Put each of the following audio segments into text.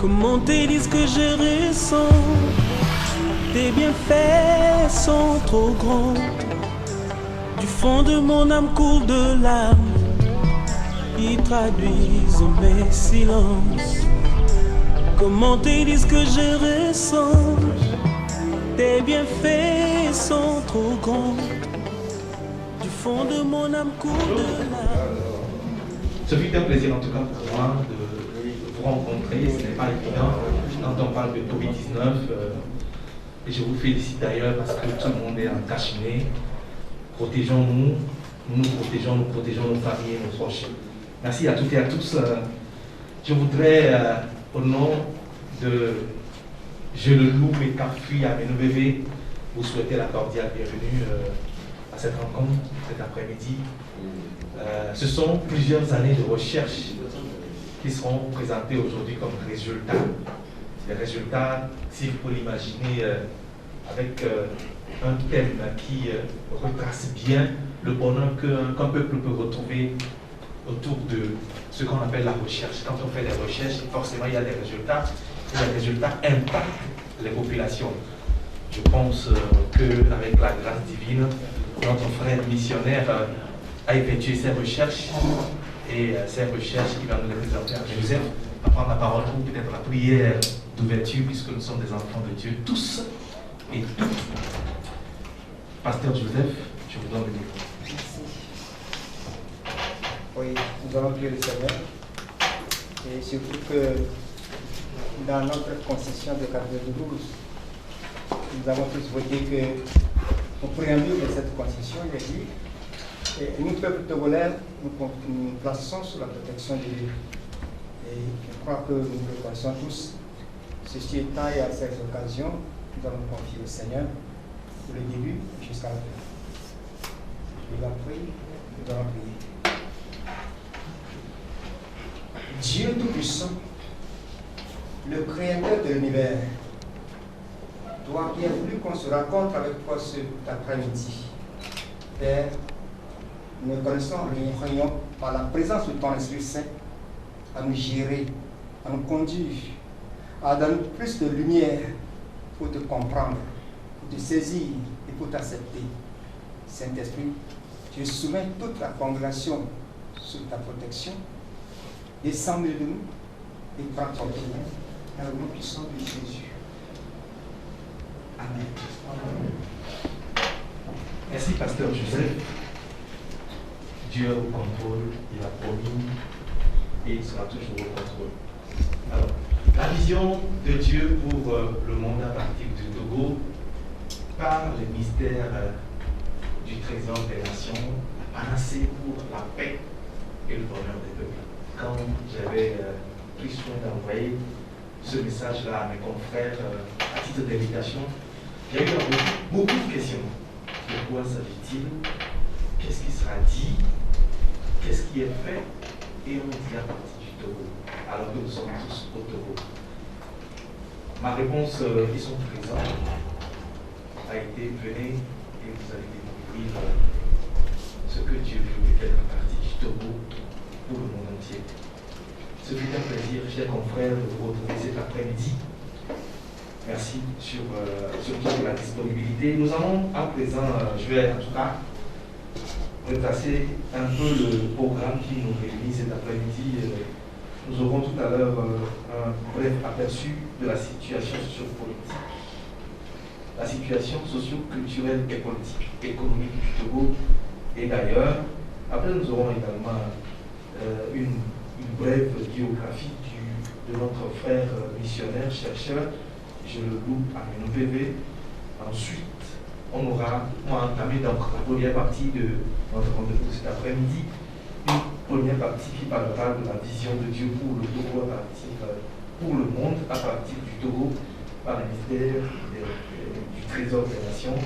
Comment tes disent que je ressens? Tes bienfaits sont trop grands. Du fond de mon âme coule de larmes qui traduisent mes silences. Comment tes disent que je ressens? Tes bienfaits sont trop grands. Du fond de mon âme coule de larmes. Ce fut un plaisir en tout cas pour moi de vous rencontrer. Ce n'est pas évident quand on parle de Covid-19. Et je vous félicite d'ailleurs parce que tout le monde est en cache-nez. Protégeons-nous, nous protégeons nos familles et nos proches. Merci à toutes et à tous. Je voudrais, au nom de Je le loue et Carfui à Méno-Bébé, vous souhaiter la cordiale bienvenue à cette rencontre cet après-midi. Ce sont plusieurs années de recherche qui seront présentées aujourd'hui comme résultats. Les résultats, si vous pouvez l'imaginer, avec un thème qui retrace bien le bonheur qu'un peuple peut retrouver autour de ce qu'on appelle la recherche. Quand on fait des recherches, forcément il y a des résultats, et les résultats impactent les populations. Je pense qu'avec la grâce divine, notre frère missionnaire a effectué ses recherches, et ces recherches qui va nous les présenter à Joseph, va prendre la parole pour peut-être la prière d'ouverture, puisque nous sommes des enfants de Dieu, tous et toutes. Pasteur Joseph, je vous donne le micro. Oui, nous allons prier le Seigneur. Et surtout que dans notre constitution de 92, nous avons tous voté que, au préambule de cette constitution, il est dit, et nous, peuple togolais, nous plaçons sous la protection de Dieu. Et je crois que nous le connaissons tous. Ceci étant, et à cette occasion, nous allons confier au Seigneur pour le début jusqu'à la fin. Je vous en prie, nous allons prier. Dieu Tout-Puissant, le Créateur de l'univers, toi qui as voulu qu'on se rencontre avec toi cet après-midi, Père, nous connaissons rien par la présence de ton Esprit Saint à nous gérer, à nous conduire, à donner plus de lumière pour te comprendre, pour te saisir et pour t'accepter. Saint-Esprit, je soumets toute la congrégation sous ta protection. Descends de nous et prends ton témoin dans le nom puissant de Jésus. Amen. Merci, Pasteur Joseph. Dieu au contrôle, il a promis et il sera toujours au contrôle. Alors, la vision de Dieu pour le monde à partir du Togo, par le mystère du trésor des nations, la panacée pour la paix et le bonheur des peuples. Quand j'avais pris soin d'envoyer ce message-là à mes confrères à titre d'invitation, j'ai eu beaucoup de questions. De quoi s'agit-il? Qu'est-ce qui sera dit? Qu'est-ce qui est fait? Et on dit à partir du Togo, alors que nous sommes tous au Togo. Ma réponse, ils sont présents, a été venez et vous allez découvrir ce que Dieu veut peut-être à partir du Togo pour le monde entier. Ce fut un plaisir, chers confrères, de vous retrouver cet après-midi. Merci surtout pour la disponibilité. Nous allons à présent, je vais en tout cas retracer un peu le programme qui nous réunit cet après-midi. Nous aurons tout à l'heure un bref aperçu de la situation sociopolitique, la situation socio-culturelle et politique, économique du Togo et d'ailleurs. Après, nous aurons également une brève biographie de notre frère missionnaire, chercheur, je le loue à Méno-Bébé. Ensuite, on aura entamé donc la première partie de notre rendez-vous cet après-midi. Une première partie qui parlera de la vision de Dieu pour le Togo pour le monde à partir du Togo par le ministère du Trésor des Nations.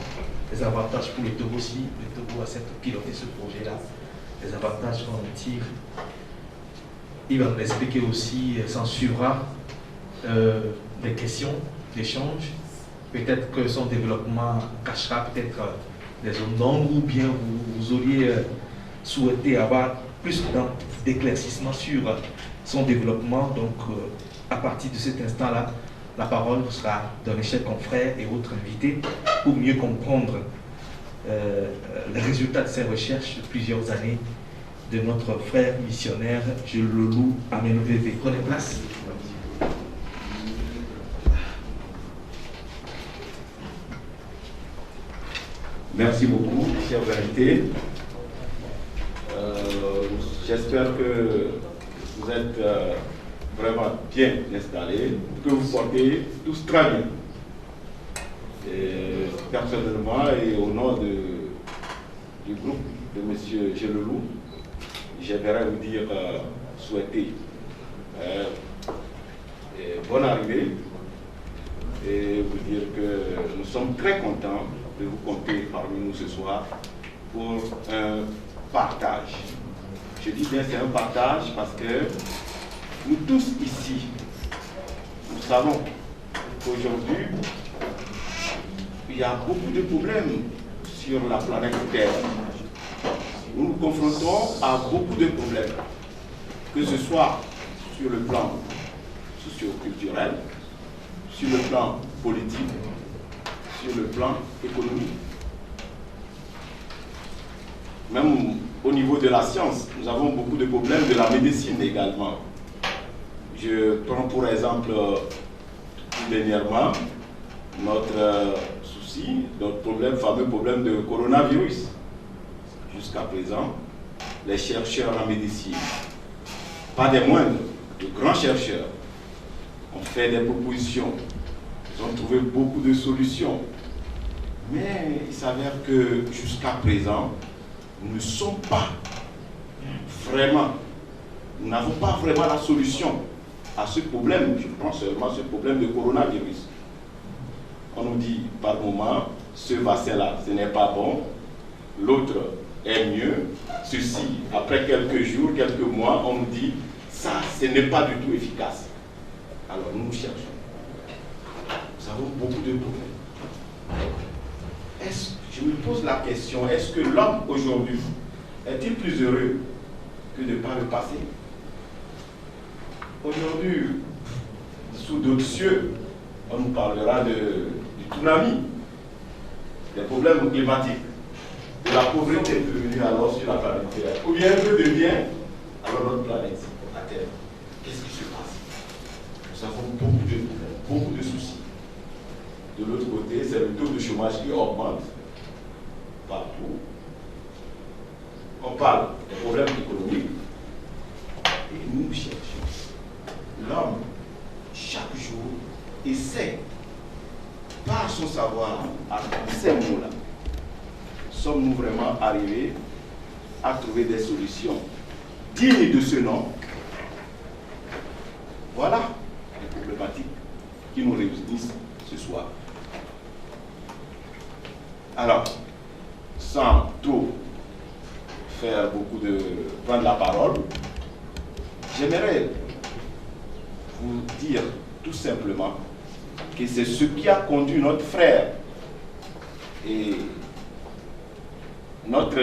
Les avantages pour le Togo si le Togo accepte de piloter ce projet-là. Les avantages qu'on en tire. Il va nous expliquer aussi, s'en suivra des questions d'échange. Peut-être que son développement cachera peut-être des zones d'ombre ou bien vous auriez souhaité avoir plus d'éclaircissement sur son développement. Donc, à partir de cet instant-là, la parole sera donnée chez confrères et autres invités pour mieux comprendre les résultats de ces recherches de plusieurs années de notre frère missionnaire Jules Leloup Amenoveve. Prenez place. Merci beaucoup, chers invités. J'espère que vous êtes vraiment bien installés, que vous portez tous très bien. Et personnellement et au nom du groupe de M. Jules Leloup, j'aimerais vous dire, souhaiter bonne arrivée et vous dire que nous sommes très contents de vous compter parmi nous ce soir pour un partage. Je dis bien c'est un partage parce que nous tous ici, nous savons qu'aujourd'hui, il y a beaucoup de problèmes sur la planète Terre. Nous nous confrontons à beaucoup de problèmes, que ce soit sur le plan socio-culturel, sur le plan politique, sur le plan économique. Même au niveau de la science, nous avons beaucoup de problèmes de la médecine également. Je prends pour exemple, tout dernièrement, notre souci, notre problème, fameux problème de coronavirus. Jusqu'à présent, les chercheurs en médecine, pas des moindres, de grands chercheurs, ont fait des propositions, ils ont trouvé beaucoup de solutions. Mais il s'avère que jusqu'à présent, nous ne sommes pas vraiment, nous n'avons pas vraiment la solution à ce problème, je prends seulement ce problème de coronavirus. On nous dit par moment, ce vaccin-là, ce n'est pas bon, l'autre est mieux, ceci, après quelques jours, quelques mois, on nous dit, ça, ce n'est pas du tout efficace. Alors nous cherchons. Nous avons beaucoup de problèmes. Je me pose la question, est-ce que l'homme aujourd'hui est-il plus heureux que de par le passé? Aujourd'hui, sous d'autres cieux, on nous parlera du tsunami, des problèmes climatiques, de la pauvreté devenue alors sur la planète Terre. Ou bien que devient alors notre planète, la Terre. Qu'est-ce qui se passe? Nous avons beaucoup de problèmes, beaucoup de soucis. De l'autre côté, c'est le taux de chômage qui augmente partout. On parle des problèmes économiques et nous cherchons. L'homme, chaque jour, essaie, par son savoir, à ces mots-là, sommes-nous vraiment arrivés à trouver des solutions dignes de ce nom? Voilà les problématiques qui nous réunissent ce soir. Alors, sans trop faire prendre la parole, j'aimerais vous dire tout simplement que c'est ce qui a conduit notre frère et notre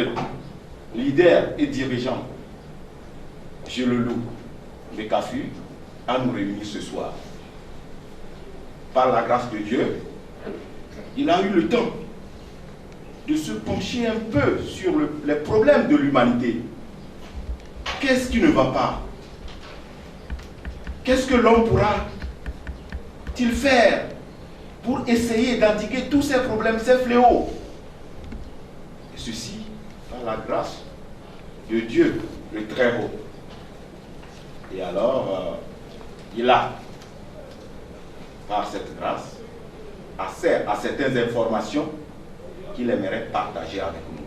leader et dirigeant, Jules Leloup Mekafu, à nous réunir ce soir. Par la grâce de Dieu, il a eu le temps de se pencher un peu sur les problèmes de l'humanité. Qu'est-ce qui ne va pas? Qu'est-ce que l'homme pourra-t-il faire pour essayer d'indiquer tous ces problèmes, ces fléaux? Et ceci par la grâce de Dieu, le Très-Haut. Et alors, il a, par cette grâce, accès à certaines informations qu'il aimerait partager avec nous.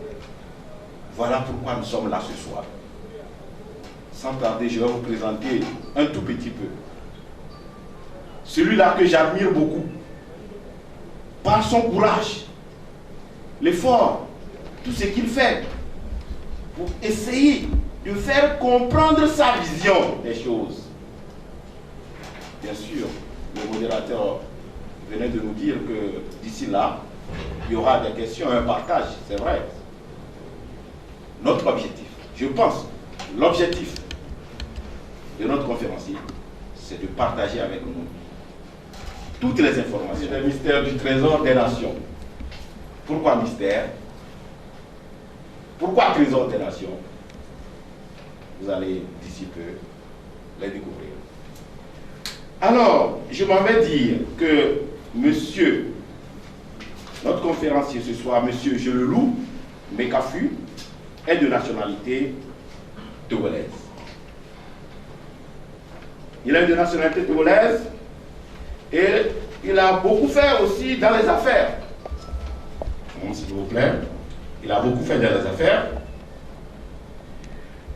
Voilà pourquoi nous sommes là ce soir. Sans tarder, je vais vous présenter un tout petit peu. Celui-là que j'admire beaucoup, par son courage, l'effort, tout ce qu'il fait pour essayer de faire comprendre sa vision des choses. Bien sûr, le modérateur venait de nous dire que d'ici là, il y aura des questions, un partage, c'est vrai. Notre objectif, je pense, l'objectif de notre conférencier, c'est de partager avec nous toutes les informations. Le mystère du trésor des nations. Pourquoi mystère? Pourquoi trésor des nations? Vous allez d'ici peu les découvrir. Alors, je m'en vais dire que monsieur, notre conférencier ce soir, monsieur Jelelou Mekafu, est de nationalité togolaise. Il est de nationalité togolaise et il a beaucoup fait aussi dans les affaires. S'il vous plaît. Il a beaucoup fait dans les affaires.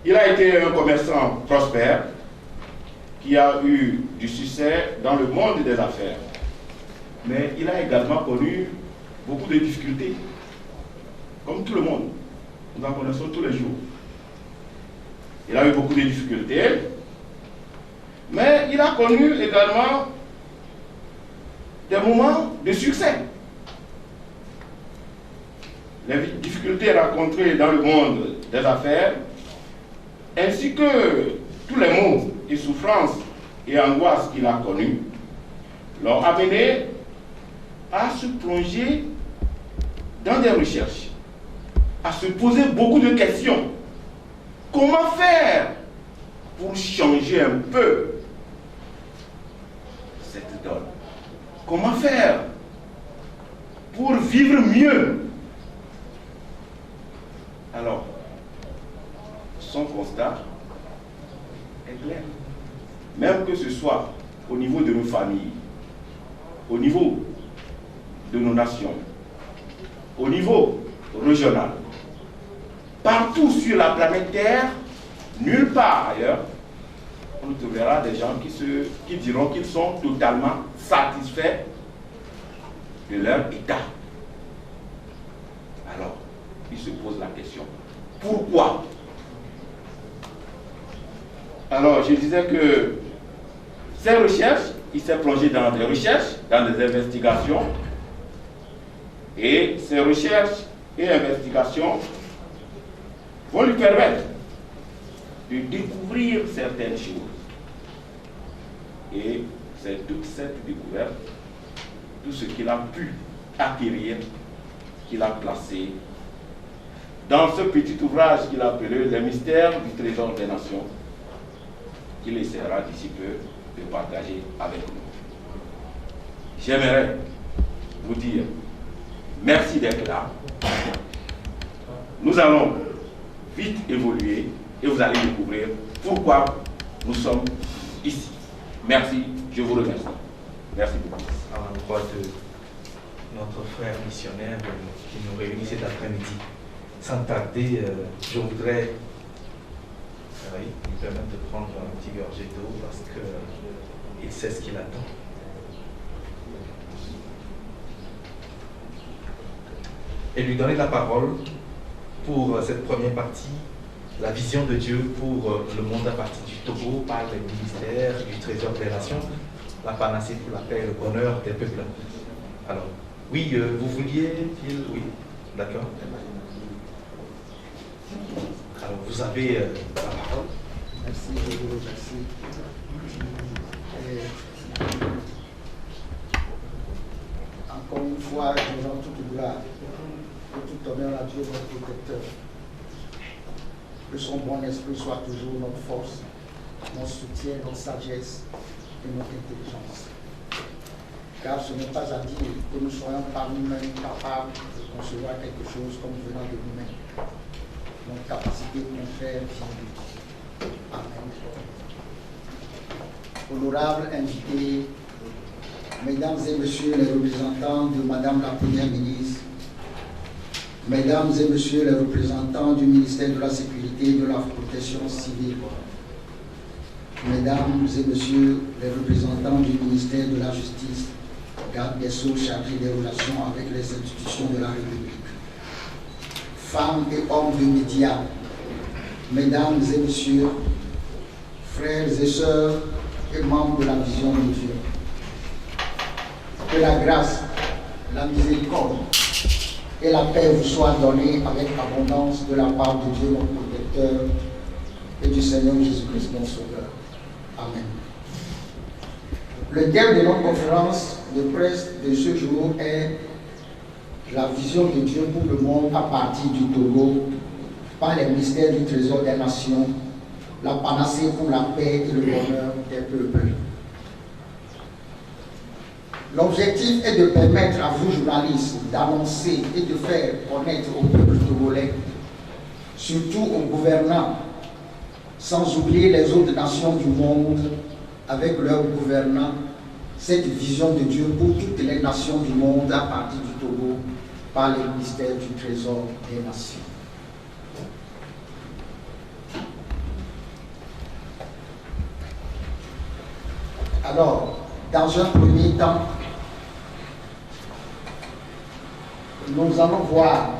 Il a été un commerçant prospère qui a eu du succès dans le monde des affaires. Mais il a également connu beaucoup de difficultés. Comme tout le monde. Nous en connaissons tous les jours. Il a eu beaucoup de difficultés. Mais il a connu également des moments de succès. Les difficultés rencontrées dans le monde des affaires, ainsi que tous les maux et souffrances et angoisses qu'il a connus, l'ont amené à se plonger dans des recherches, à se poser beaucoup de questions. Comment faire pour changer un peu cette donne? Comment faire pour vivre mieux? Alors, son constat est clair. Même que ce soit au niveau de nos familles, au niveau de nos nations, au niveau régional, partout sur la planète Terre, nulle part ailleurs, on trouvera des gens qui diront qu'ils sont totalement satisfaits de leur état. Alors, il se pose la question, pourquoi? Alors, je disais que ces recherches, il s'est plongé dans des recherches, dans des investigations, et ces recherches et investigations vont lui permettre de découvrir certaines choses. Et c'est toute cette découverte, tout ce qu'il a pu acquérir, qu'il a placé dans ce petit ouvrage qu'il a appelé Les mystères du trésor des nations, qu'il essaiera d'ici peu de partager avec nous. J'aimerais vous dire merci d'être là. Nous allons vite évoluer et vous allez découvrir pourquoi nous sommes ici. Merci, je vous remercie. Merci beaucoup. À l'endroit de notre frère missionnaire qui nous réunit cet après-midi. Sans tarder, je voudrais lui permettre de prendre un petit gorgée d'eau parce qu'il sait ce qu'il attend. Et lui donner la parole pour cette première partie, la vision de Dieu pour le monde à partir du Togo par les ministères du Trésor des Nations, la panacée pour la paix et le bonheur des peuples. Alors, oui, vous vouliez dire oui, d'accord. Alors, vous avez la parole. Merci, je vous remercie. Encore une fois, je rends toute gloire et tout honneur à Dieu, notre protecteur. Que son bon esprit soit toujours notre force, notre soutien, notre sagesse et notre intelligence. Car ce n'est pas à dire que nous soyons par nous-mêmes capables de concevoir quelque chose comme venant de nous-mêmes. Notre capacité contraire vient de Dieu. Amen. Honorables invités, mesdames et messieurs les représentants de Madame la Première ministre, mesdames et messieurs les représentants du ministère de la Sécurité et de la Protection civile, mesdames et messieurs les représentants du ministère de la Justice, garde des Sceaux chargés des relations avec les institutions de la République, femmes et hommes de médias, mesdames et messieurs, frères et sœurs et membres de la vision de Dieu. Que la grâce, la miséricorde et la paix vous soient données avec abondance de la part de Dieu, notre protecteur, et du Seigneur Jésus-Christ, mon Sauveur. Amen. Le thème de notre conférence de presse de ce jour est la vision de Dieu pour le monde à partir du Togo, par les mystères du trésor des nations, la panacée pour la paix et le bonheur des peuples. L'objectif est de permettre à vous, journalistes, d'annoncer et de faire connaître au peuple togolais, surtout aux gouvernants, sans oublier les autres nations du monde, avec leurs gouvernants, cette vision de Dieu pour toutes les nations du monde à partir du Togo, par les mystères du trésor des nations. Alors, dans un premier temps, nous allons voir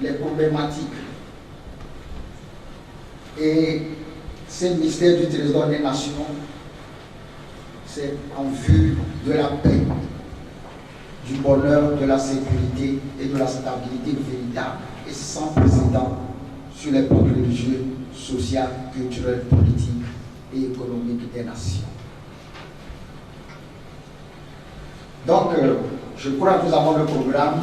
les problématiques et ces mystères du trésor des nations, c'est en vue de la paix, du bonheur, de la sécurité et de la stabilité véritable et sans précédent sur les plans religieux, social, culturel, politique et économique des nations. Donc, je crois que nous avons le programme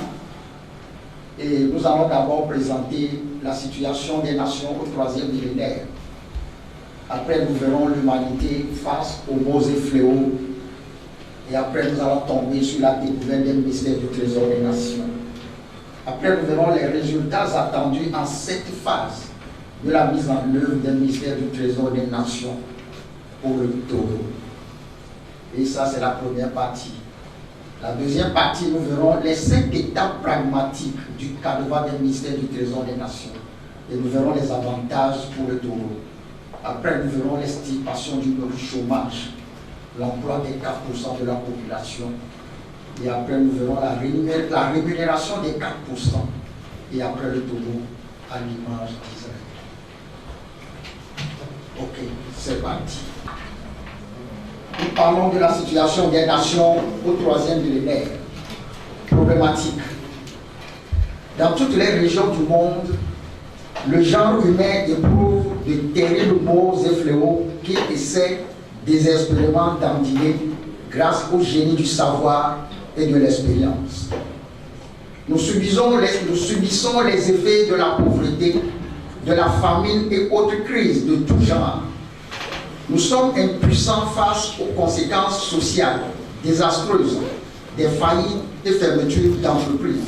et nous allons d'abord présenter la situation des nations au 3e millénaire. Après, nous verrons l'humanité face aux maux et fléaux. Et après, nous allons tomber sur la découverte des mystères du trésor des nations. Après, nous verrons les résultats attendus en cette phase de la mise en œuvre des mystères du trésor des nations pour le Togo. Et ça, c'est la première partie. La deuxième partie, nous verrons les 5 étapes pragmatiques du cadre des mystères du trésor des nations. Et nous verrons les avantages pour le Togo. Après, nous verrons l'estimation du chômage, l'emploi des 4% de la population. Et après, nous verrons la rémunération des 4%. Et après, le Togo à l'image d'Israël. Ok, c'est parti. Nous parlons de la situation des nations au 3e millénaire. Problématique. Dans toutes les régions du monde, le genre humain éprouve de terribles maux et fléaux qui essaient désespérément d'endiguer grâce au génie du savoir et de l'expérience. Nous subissons les effets de la pauvreté, de la famine et autres crises de tout genre. Nous sommes impuissants face aux conséquences sociales désastreuses des faillites et fermetures d'entreprises.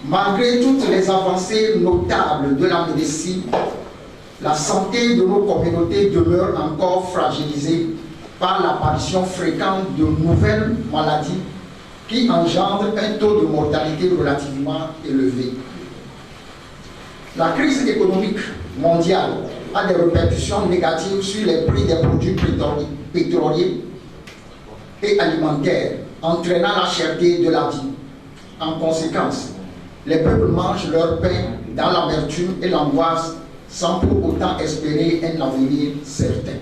Malgré toutes les avancées notables de la médecine, la santé de nos communautés demeure encore fragilisée par l'apparition fréquente de nouvelles maladies qui engendrent un taux de mortalité relativement élevé. La crise économique mondiale a des répercussions négatives sur les prix des produits pétroliers et alimentaires, entraînant la cherté de la vie. En conséquence, les peuples mangent leur pain dans l'amertume et l'angoisse sans pour autant espérer un avenir certain.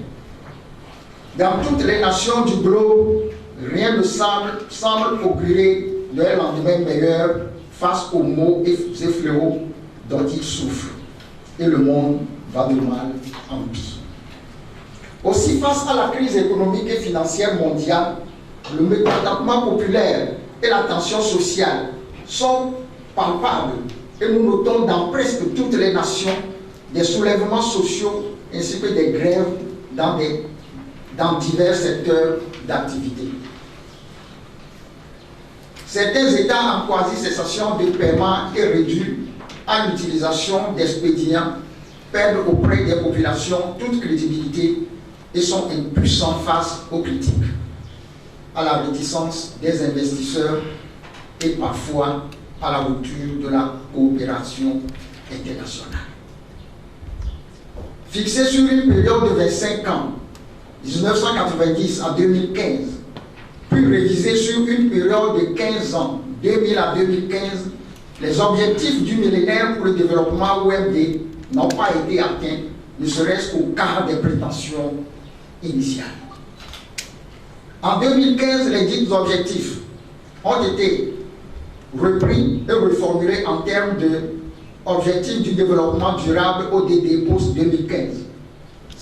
Dans toutes les nations du globe, rien ne semble augurer d'un lendemain meilleur face aux maux et fléaux dont ils souffrent. Et le monde va de mal en pis. Aussi, face à la crise économique et financière mondiale, le mécontentement populaire et la tension sociale sont palpables et nous notons dans presque toutes les nations des soulèvements sociaux ainsi que des grèves dans divers secteurs d'activité. Certains États en quasi-cessation de paiement et réduits à l'utilisation d'expédients perdent auprès des populations toute crédibilité et sont impuissants face aux critiques, à la réticence des investisseurs et parfois à la rupture de la coopération internationale. Fixé sur une période de 25 ans, 1990 à 2015, puis révisé sur une période de 15 ans, 2000 à 2015, les objectifs du millénaire pour le développement OMD n'ont pas été atteints, ne serait-ce qu'au quart des prétentions initiales. En 2015, les dits objectifs ont été repris et reformulés en termes de objectifs du développement durable ODD post-2015.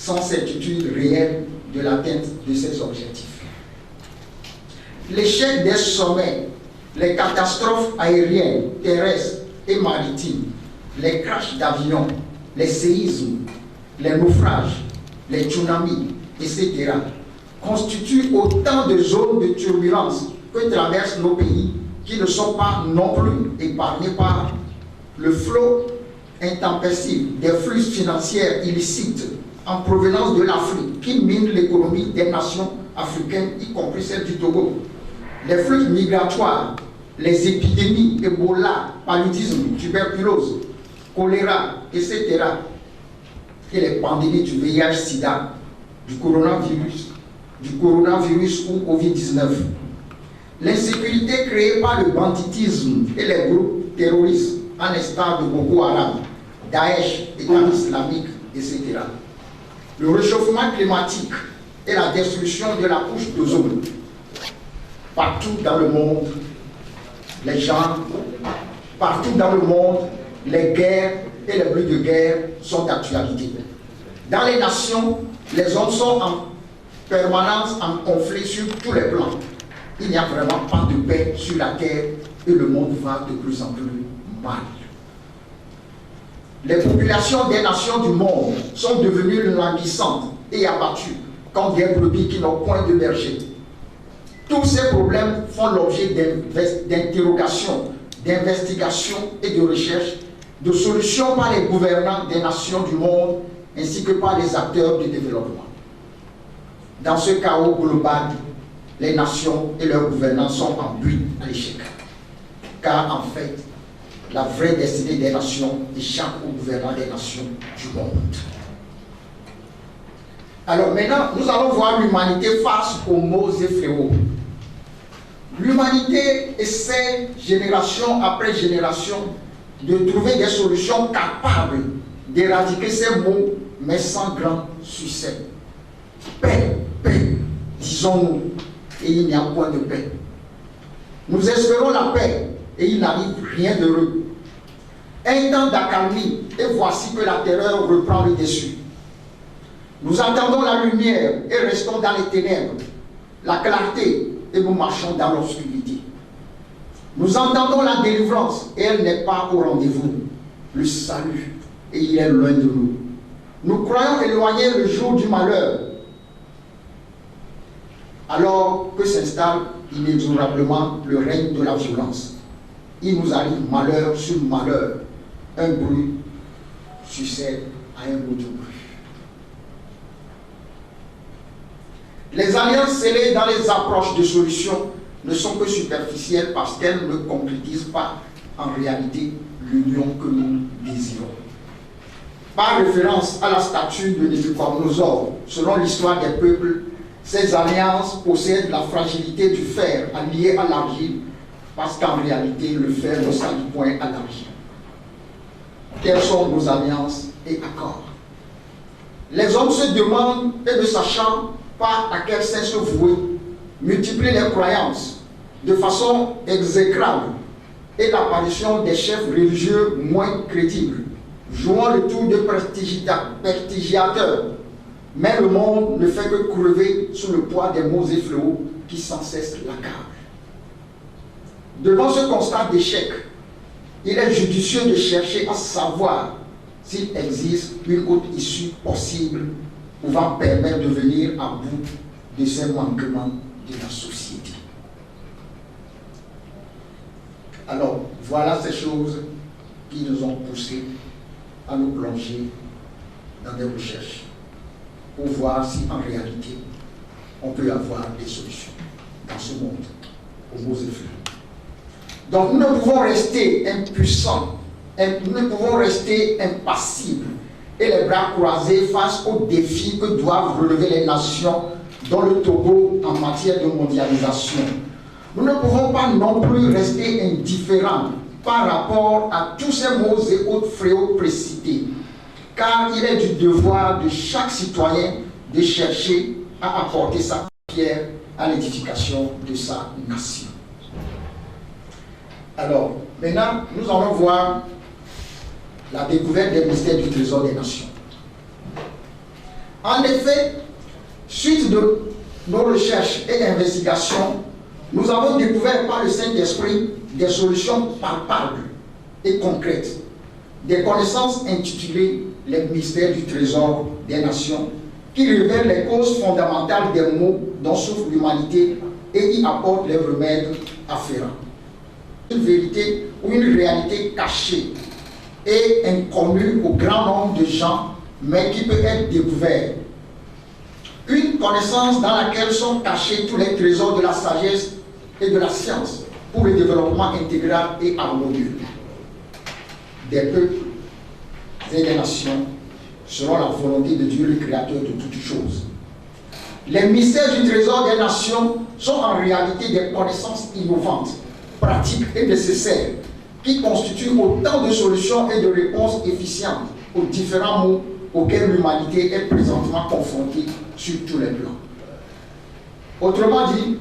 sans certitude réelle de l'atteinte de ces objectifs. L'échec des sommets, les catastrophes aériennes, terrestres et maritimes, les crashs d'avions, les séismes, les naufrages, les tsunamis, etc., constituent autant de zones de turbulence que traversent nos pays qui ne sont pas non plus épargnés par le flot intempestif des flux financiers illicites en provenance de l'Afrique qui minent l'économie des nations africaines, y compris celle du Togo. Les flux migratoires, les épidémies, Ebola, paludisme, tuberculose, choléra, etc., et les pandémies du VIH-Sida, du coronavirus ou Covid-19. L'insécurité créée par le banditisme et les groupes terroristes, à l'instar de Boko Haram, Daesh, État islamique, etc. Le réchauffement climatique et la destruction de la couche d'ozone. Partout dans le monde, les guerres et les bruits de guerre sont d'actualité. Dans les nations, les hommes sont en permanence en conflit sur tous les plans. Il n'y a vraiment pas de paix sur la terre et le monde va de plus en plus mal. Les populations des nations du monde sont devenues languissantes et abattues comme des brebis qui n'ont point de berger. Tous ces problèmes font l'objet d'interrogations, d'investigations et de recherches, de solutions par les gouvernants des nations du monde ainsi que par les acteurs du développement. Dans ce chaos global, les nations et leurs gouvernants sont en butte à l'échec. Car en fait, la vraie destinée des nations échappe aux gouvernants des nations du monde. Alors maintenant, nous allons voir l'humanité face aux maux et fléaux. L'humanité essaie, génération après génération, de trouver des solutions capables d'éradiquer ces maux, mais sans grand succès. Paix, paix, disons-nous, et il n'y a point de paix. Nous espérons la paix, et il n'arrive rien d'heureux. Un temps d'accalmie, et voici que la terreur reprend le dessus. Nous attendons la lumière et restons dans les ténèbres, la clarté, et nous marchons dans l'obscurité. Nous entendons la délivrance, et elle n'est pas au rendez-vous. Le salut, et il est loin de nous. Nous croyons éloigner le jour du malheur, alors que s'installe inexorablement le règne de la violence. Il nous arrive malheur sur malheur. Un bruit succède à un autre bruit. Les alliances scellées dans les approches de solutions ne sont que superficielles parce qu'elles ne concrétisent pas en réalité l'union que nous désirons. Par référence à la statue de Nabuchodonosor, selon l'histoire des peuples, ces alliances possèdent la fragilité du fer allié à l'argile parce qu'en réalité, le fer ne s'allie point à l'argile. Quelles sont nos alliances et accords? Les hommes se demandent et ne sachant pas à quel sens se vouer, multiplient les croyances de façon exécrable et l'apparition des chefs religieux moins crédibles, jouant le tour de prestigiateurs. Mais le monde ne fait que crever sous le poids des maux et fléaux qui sans cesse l'accablent. Devant ce constat d'échec, il est judicieux de chercher à savoir s'il existe une autre issue possible pouvant permettre de venir à bout de ces manquements de la société. Alors, voilà ces choses qui nous ont poussés à nous plonger dans des recherches pour voir si en réalité on peut avoir des solutions dans ce monde aux maux et fléaux. Donc nous ne pouvons rester impuissants, nous ne pouvons rester impassibles et les bras croisés face aux défis que doivent relever les nations, dont le Togo en matière de mondialisation. Nous ne pouvons pas non plus rester indifférents par rapport à tous ces maux et autres fléaux précités, car il est du devoir de chaque citoyen de chercher à apporter sa pierre à l'édification de sa nation. Alors, maintenant, nous allons voir la découverte des mystères du trésor des nations. En effet, suite de nos recherches et investigations, nous avons découvert par le Saint-Esprit des solutions palpables et concrètes, des connaissances intitulées « Les mystères du trésor des nations » qui révèlent les causes fondamentales des maux dont souffre l'humanité et y apportent les remèdes afférents. Une vérité ou une réalité cachée et inconnue au grand nombre de gens, mais qui peut être découverte. Une connaissance dans laquelle sont cachés tous les trésors de la sagesse et de la science pour le développement intégral et harmonieux des peuples et des nations selon la volonté de Dieu, le Créateur de toutes choses. Les mystères du trésor des nations sont en réalité des connaissances innovantes, pratiques et nécessaires qui constituent autant de solutions et de réponses efficientes aux différents maux auxquels l'humanité est présentement confrontée sur tous les plans. Autrement dit,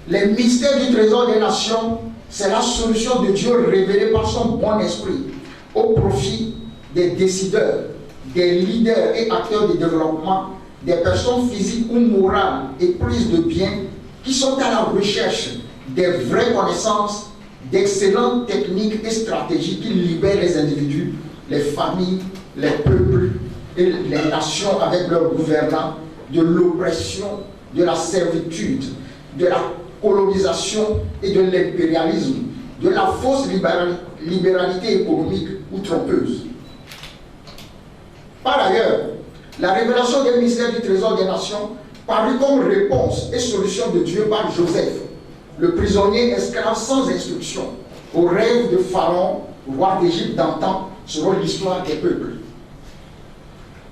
les mystères du trésor des nations, c'est la solution de Dieu révélée par son bon esprit au profit des décideurs, des leaders et acteurs du développement, des personnes physiques ou morales et prises de biens qui sont à la recherche des vraies connaissances, d'excellentes techniques et stratégies qui libèrent les individus, les familles, les peuples et les nations avec leurs gouvernants de l'oppression, de la servitude, de la colonisation et de l'impérialisme, de la fausse libéralité économique ou trompeuse. Par ailleurs, la révélation des mystères du trésor des nations parut comme réponse et solution de Dieu par Joseph, le prisonnier esclave sans instruction, au rêve de Pharaon, roi d'Égypte d'antan, selon l'histoire des peuples.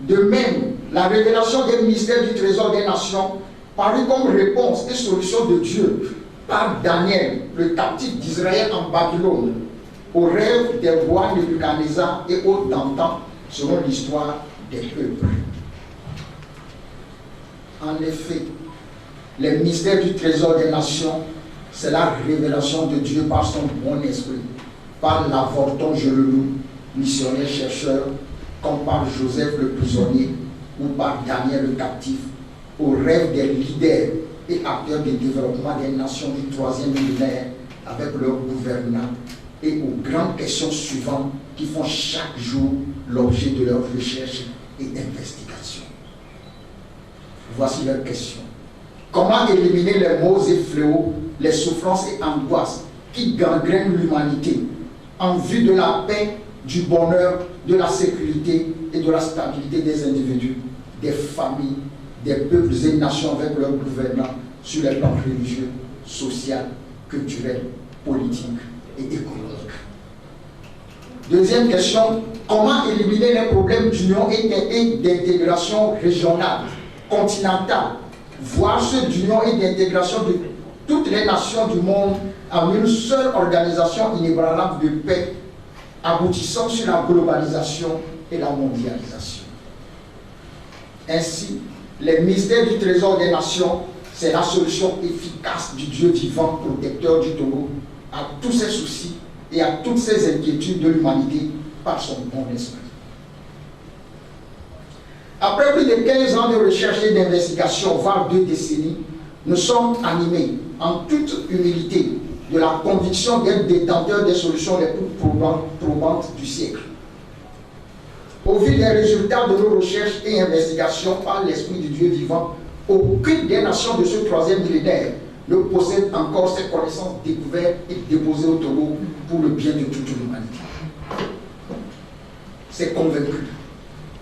De même, la révélation des mystères du trésor des nations parut comme réponse et solution de Dieu par Daniel, le captif d'Israël en Babylone, au rêve des rois Nebuchadnezzar et autres d'antan, selon l'histoire des peuples. En effet, les mystères du trésor des nations, c'est la révélation de Dieu par son bon esprit, par l'avorton Jereloup, missionnaire chercheur, comme par Joseph le prisonnier ou par Daniel le captif, au rêve des leaders et acteurs du développement des nations du 3e millénaire avec leurs gouvernants et aux grandes questions suivantes qui font chaque jour l'objet de leurs recherches et investigations. Voici leurs questions. Comment éliminer les maux et fléaux, les souffrances et angoisses qui gangrènent l'humanité en vue de la paix, du bonheur, de la sécurité et de la stabilité des individus, des familles, des peuples et nations avec leurs gouvernants sur les plans religieux, social, culturel, politique et économique. Deuxième question, comment éliminer les problèmes d'union et d'intégration régionale, continentale, voire ceux d'union et d'intégration de toutes les nations du monde en une seule organisation inébranlable de paix, aboutissant sur la globalisation et la mondialisation. Ainsi, les mystères du trésor des nations, c'est la solution efficace du Dieu vivant, protecteur du Togo, à tous ses soucis et à toutes ses inquiétudes de l'humanité par son bon esprit. Après plus de 15 ans de recherche et d'investigation, voire 2 décennies, nous sommes animés en toute humilité de la conviction d'être détenteurs des solutions les plus probantes du siècle. Au vu des résultats de nos recherches et investigations par l'Esprit du Dieu vivant, aucune des nations de ce 3e millénaire ne possède encore ces connaissances découvertes et déposées au Togo pour le bien de toute l'humanité. C'est convaincu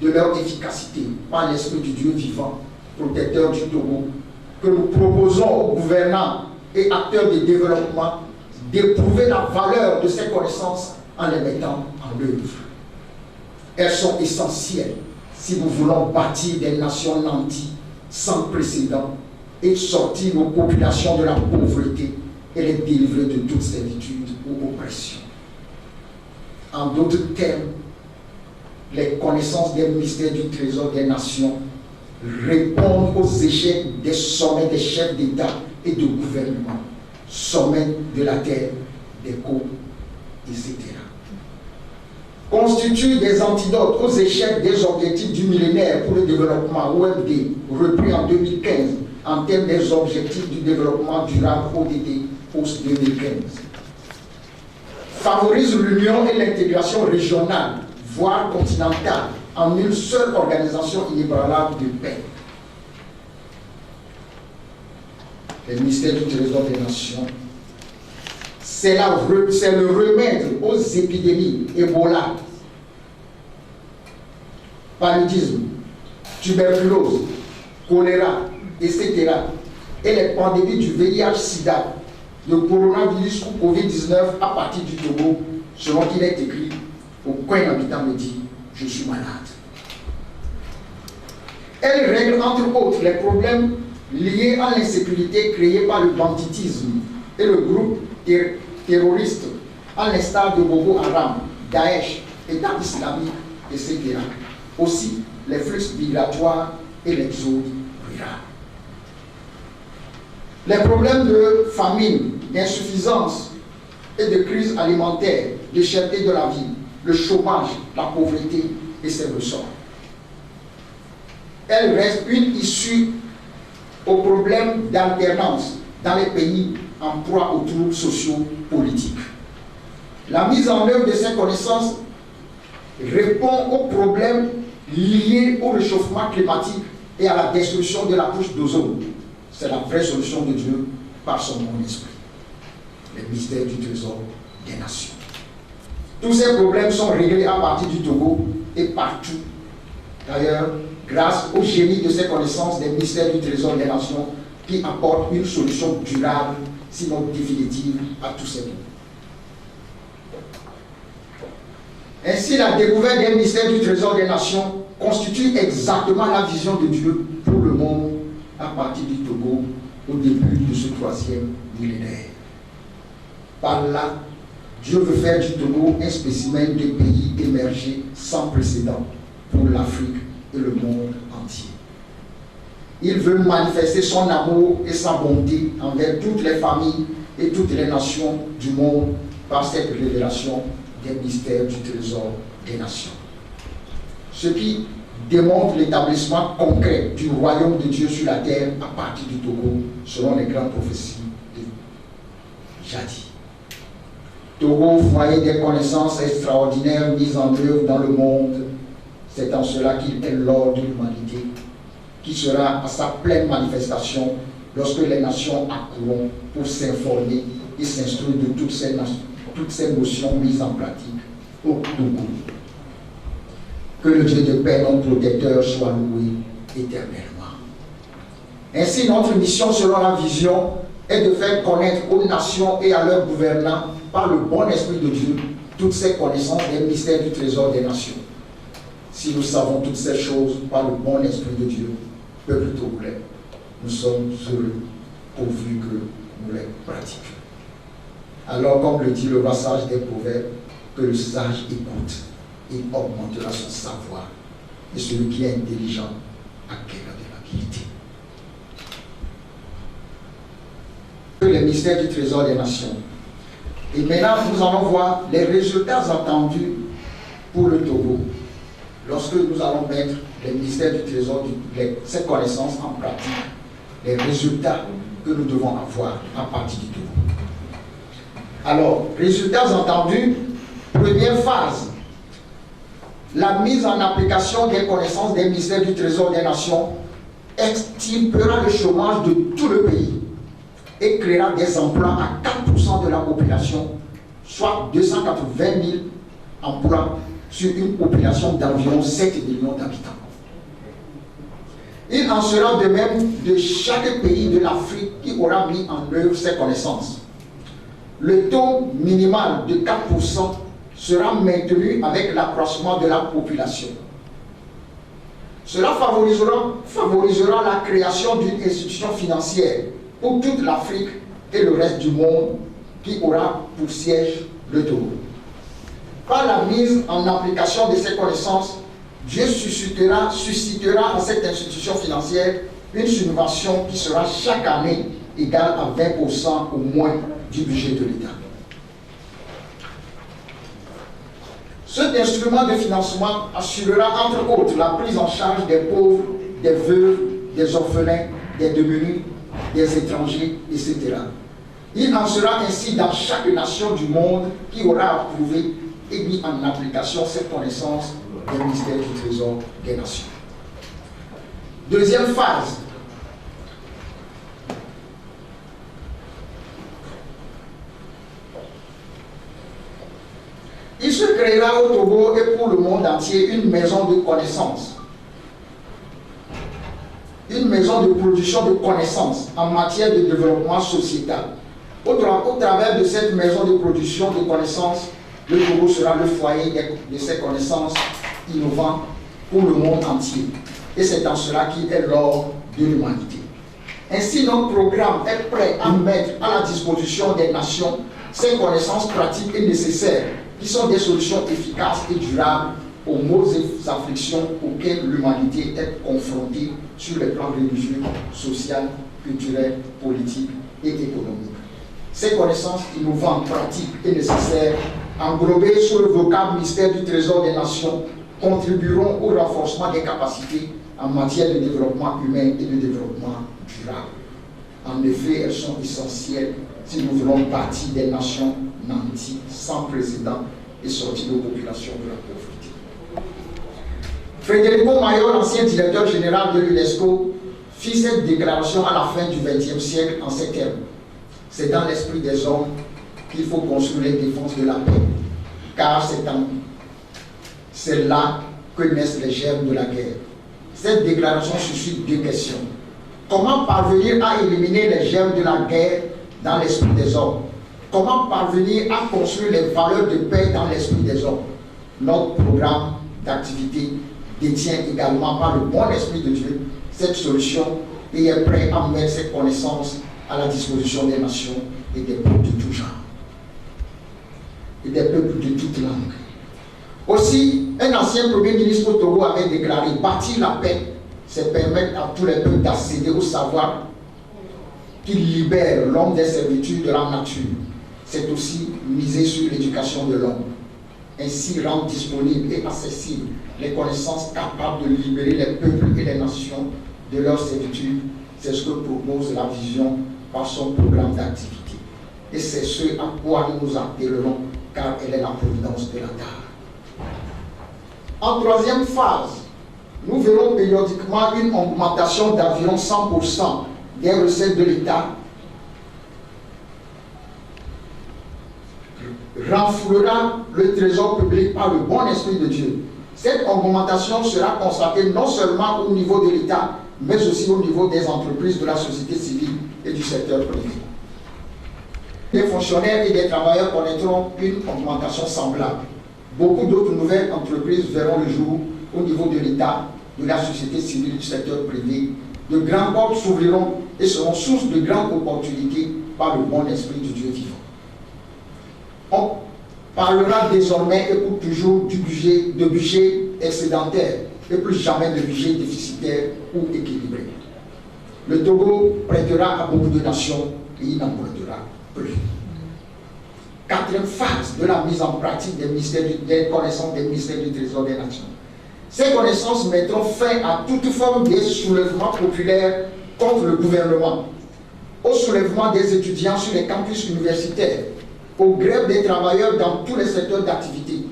de leur efficacité par l'Esprit du Dieu vivant, protecteur du Togo, que nous proposons aux gouvernants et acteurs de développement d'éprouver la valeur de ces connaissances en les mettant en œuvre. Elles sont essentielles si nous voulons bâtir des nations nantis sans précédent et sortir nos populations de la pauvreté et les délivrer de toute servitude ou oppression. En d'autres termes, les connaissances des mystères du trésor des nations répondent aux échecs des sommets des chefs d'État et de gouvernement, sommets de la terre, des côtes, etc. constituent des antidotes aux échecs des objectifs du millénaire pour le développement OMD, repris en 2015 en termes des objectifs du développement durable ODD post-2015. Favorise l'union et l'intégration régionale, voire continentale, en une seule organisation inébranlable de paix. Le ministère du Trésor des Nations, c'est le remède aux épidémies, Ebola, paludisme, tuberculose, choléra, etc. et les pandémies du VIH-Sida, le coronavirus ou Covid-19 à partir du Togo, selon qu'il est écrit, au coin d'habitant me dit, je suis malade. Elle règle entre autres les problèmes liés à l'insécurité créée par le banditisme et le groupe terroriste, à l'instar de Boko Haram, Daesh, État islamique, etc. Aussi les flux migratoires et l'exode rural. Les problèmes de famine, d'insuffisance et de crise alimentaire, de cherté de la vie, le chômage, la pauvreté et ses ressorts. Elle reste une issue aux problèmes d'alternance dans les pays en proie aux troubles sociaux politiques. La mise en œuvre de ces connaissances répond aux problèmes liés au réchauffement climatique et à la destruction de la couche d'ozone. C'est la vraie solution de Dieu par son bon esprit. Le mystère du trésor des nations. Tous ces problèmes sont réglés à partir du Togo et partout. D'ailleurs, grâce au génie de ces connaissances des mystères du trésor des nations qui apportent une solution durable, sinon définitive, à tous ces problèmes. Ainsi, la découverte des mystères du trésor des nations constitue exactement la vision de Dieu pour le monde à partir du Togo au début de ce 3e millénaire. Par là, Dieu veut faire du Togo un spécimen de pays émergés sans précédent pour l'Afrique et le monde entier. Il veut manifester son amour et sa bonté envers toutes les familles et toutes les nations du monde par cette révélation des mystères du trésor des nations. Ce qui démontre l'établissement concret du royaume de Dieu sur la terre à partir du Togo, selon les grandes prophéties de jadis. Togo, foyer des connaissances extraordinaires mises en œuvre dans le monde, c'est en cela qu'il est l'ordre de l'humanité, qui sera à sa pleine manifestation lorsque les nations accourront pour s'informer et s'instruire de toutes ces notions mises en pratique au Togo. Que le Dieu de paix, notre protecteur, soit loué éternellement. Ainsi, notre mission, selon la vision, est de faire connaître aux nations et à leurs gouvernants, par le bon esprit de Dieu, toutes ces connaissances des mystères du trésor des nations. Si nous savons toutes ces choses par le bon esprit de Dieu, peuple togolais, nous sommes heureux pourvu que nous les pratiquions. Alors, comme le dit le passage des Proverbes, que le sage écoute et augmentera son savoir, et celui qui est intelligent acquérera de l'habileté. Les mystères du trésor des nations. Et maintenant, nous allons voir les résultats attendus pour le Togo lorsque nous allons mettre les mystères du trésor, ces connaissances en pratique, les résultats que nous devons avoir à partir du Togo. Alors, résultats attendus, première phase, la mise en application des connaissances des mystères du trésor des nations extirpera le chômage de tout le pays et créera des emplois à 4% de la population, soit 280 000 emplois sur une population d'environ 7 millions d'habitants. Il en sera de même de chaque pays de l'Afrique qui aura mis en œuvre ces connaissances. Le taux minimal de 4% sera maintenu avec l'accroissement de la population. Cela favorisera la création d'une institution financière pour toute l'Afrique et le reste du monde qui aura pour siège le Togo. Par la mise en application de ces connaissances, Dieu suscitera à cette institution financière une subvention qui sera chaque année égale à 20% au moins du budget de l'État. Cet instrument de financement assurera entre autres la prise en charge des pauvres, des veuves, des orphelins, des démunis, des étrangers, etc. Il en sera ainsi dans chaque nation du monde qui aura approuvé et mis en application cette connaissance des mystères du trésor des nations. Deuxième phase. Il se créera au Togo et pour le monde entier une maison de connaissances. Une maison de production de connaissances en matière de développement sociétal. Au travers de cette maison de production de connaissances, le Togo sera le foyer de ces connaissances innovantes pour le monde entier. Et c'est en cela qu'il est l'or de l'humanité. Ainsi, notre programme est prêt à mettre à la disposition des nations ces connaissances pratiques et nécessaires qui sont des solutions efficaces et durables aux maux et afflictions auxquelles l'humanité est confrontée sur les plans religieux, social, culturel, politique et économique. Ces connaissances innovantes, pratiques et nécessaires, englobées sous le vocable mystère du trésor des nations, contribueront au renforcement des capacités en matière de développement humain et de développement durable. En effet, elles sont essentielles si nous voulons partir des nations nantis sans précédent et sortir nos populations de la pauvreté. Federico Mayor, ancien directeur général de l'UNESCO, fit cette déclaration à la fin du XXe siècle en ces termes. C'est dans l'esprit des hommes qu'il faut construire les défenses de la paix, car c'est là que naissent les germes de la guerre. Cette déclaration suscite deux questions. Comment parvenir à éliminer les germes de la guerre dans l'esprit des hommes? Comment parvenir à construire les valeurs de paix dans l'esprit des hommes? Notre programme d'activité détient également par le bon esprit de Dieu cette solution et est prêt à mettre cette connaissance à la disposition des nations et des peuples de tout genre et des peuples de toute langue. Aussi, un ancien premier ministre au Togo avait déclaré « Bâtir la paix, c'est permettre à tous les peuples d'accéder au savoir qui libère l'homme des servitudes de la nature. C'est aussi miser sur l'éducation de l'homme. Ainsi rendre disponibles et accessibles les connaissances capables de libérer les peuples et les nations de leurs servitudes. C'est ce que propose la vision par son programme d'activité. Et c'est ce à quoi nous nous appellerons, car elle est la providence de la terre. En troisième phase, nous verrons périodiquement une augmentation d'environ 100% des recettes de l'État, renflouera le trésor public par le bon esprit de Dieu. Cette augmentation sera constatée non seulement au niveau de l'État, mais aussi au niveau des entreprises de la société civile et du secteur privé. Les fonctionnaires et les travailleurs connaîtront une augmentation semblable. Beaucoup d'autres nouvelles entreprises verront le jour au niveau de l'État, de la société civile et du secteur privé. De grandes portes s'ouvriront et seront source de grandes opportunités par le bon esprit du Dieu vivant. On parlera désormais et pour toujours de budget excédentaire et plus jamais de budget déficitaire ou équilibré. Le Togo prêtera à beaucoup de nations et il n'en prêtera plus. Quatrième phase de la mise en pratique des connaissances des mystères du trésor des nations. Ces connaissances mettront fin à toute forme de soulèvement populaire contre le gouvernement, au soulèvement des étudiants sur les campus universitaires, aux grèves des travailleurs dans tous les secteurs d'activité.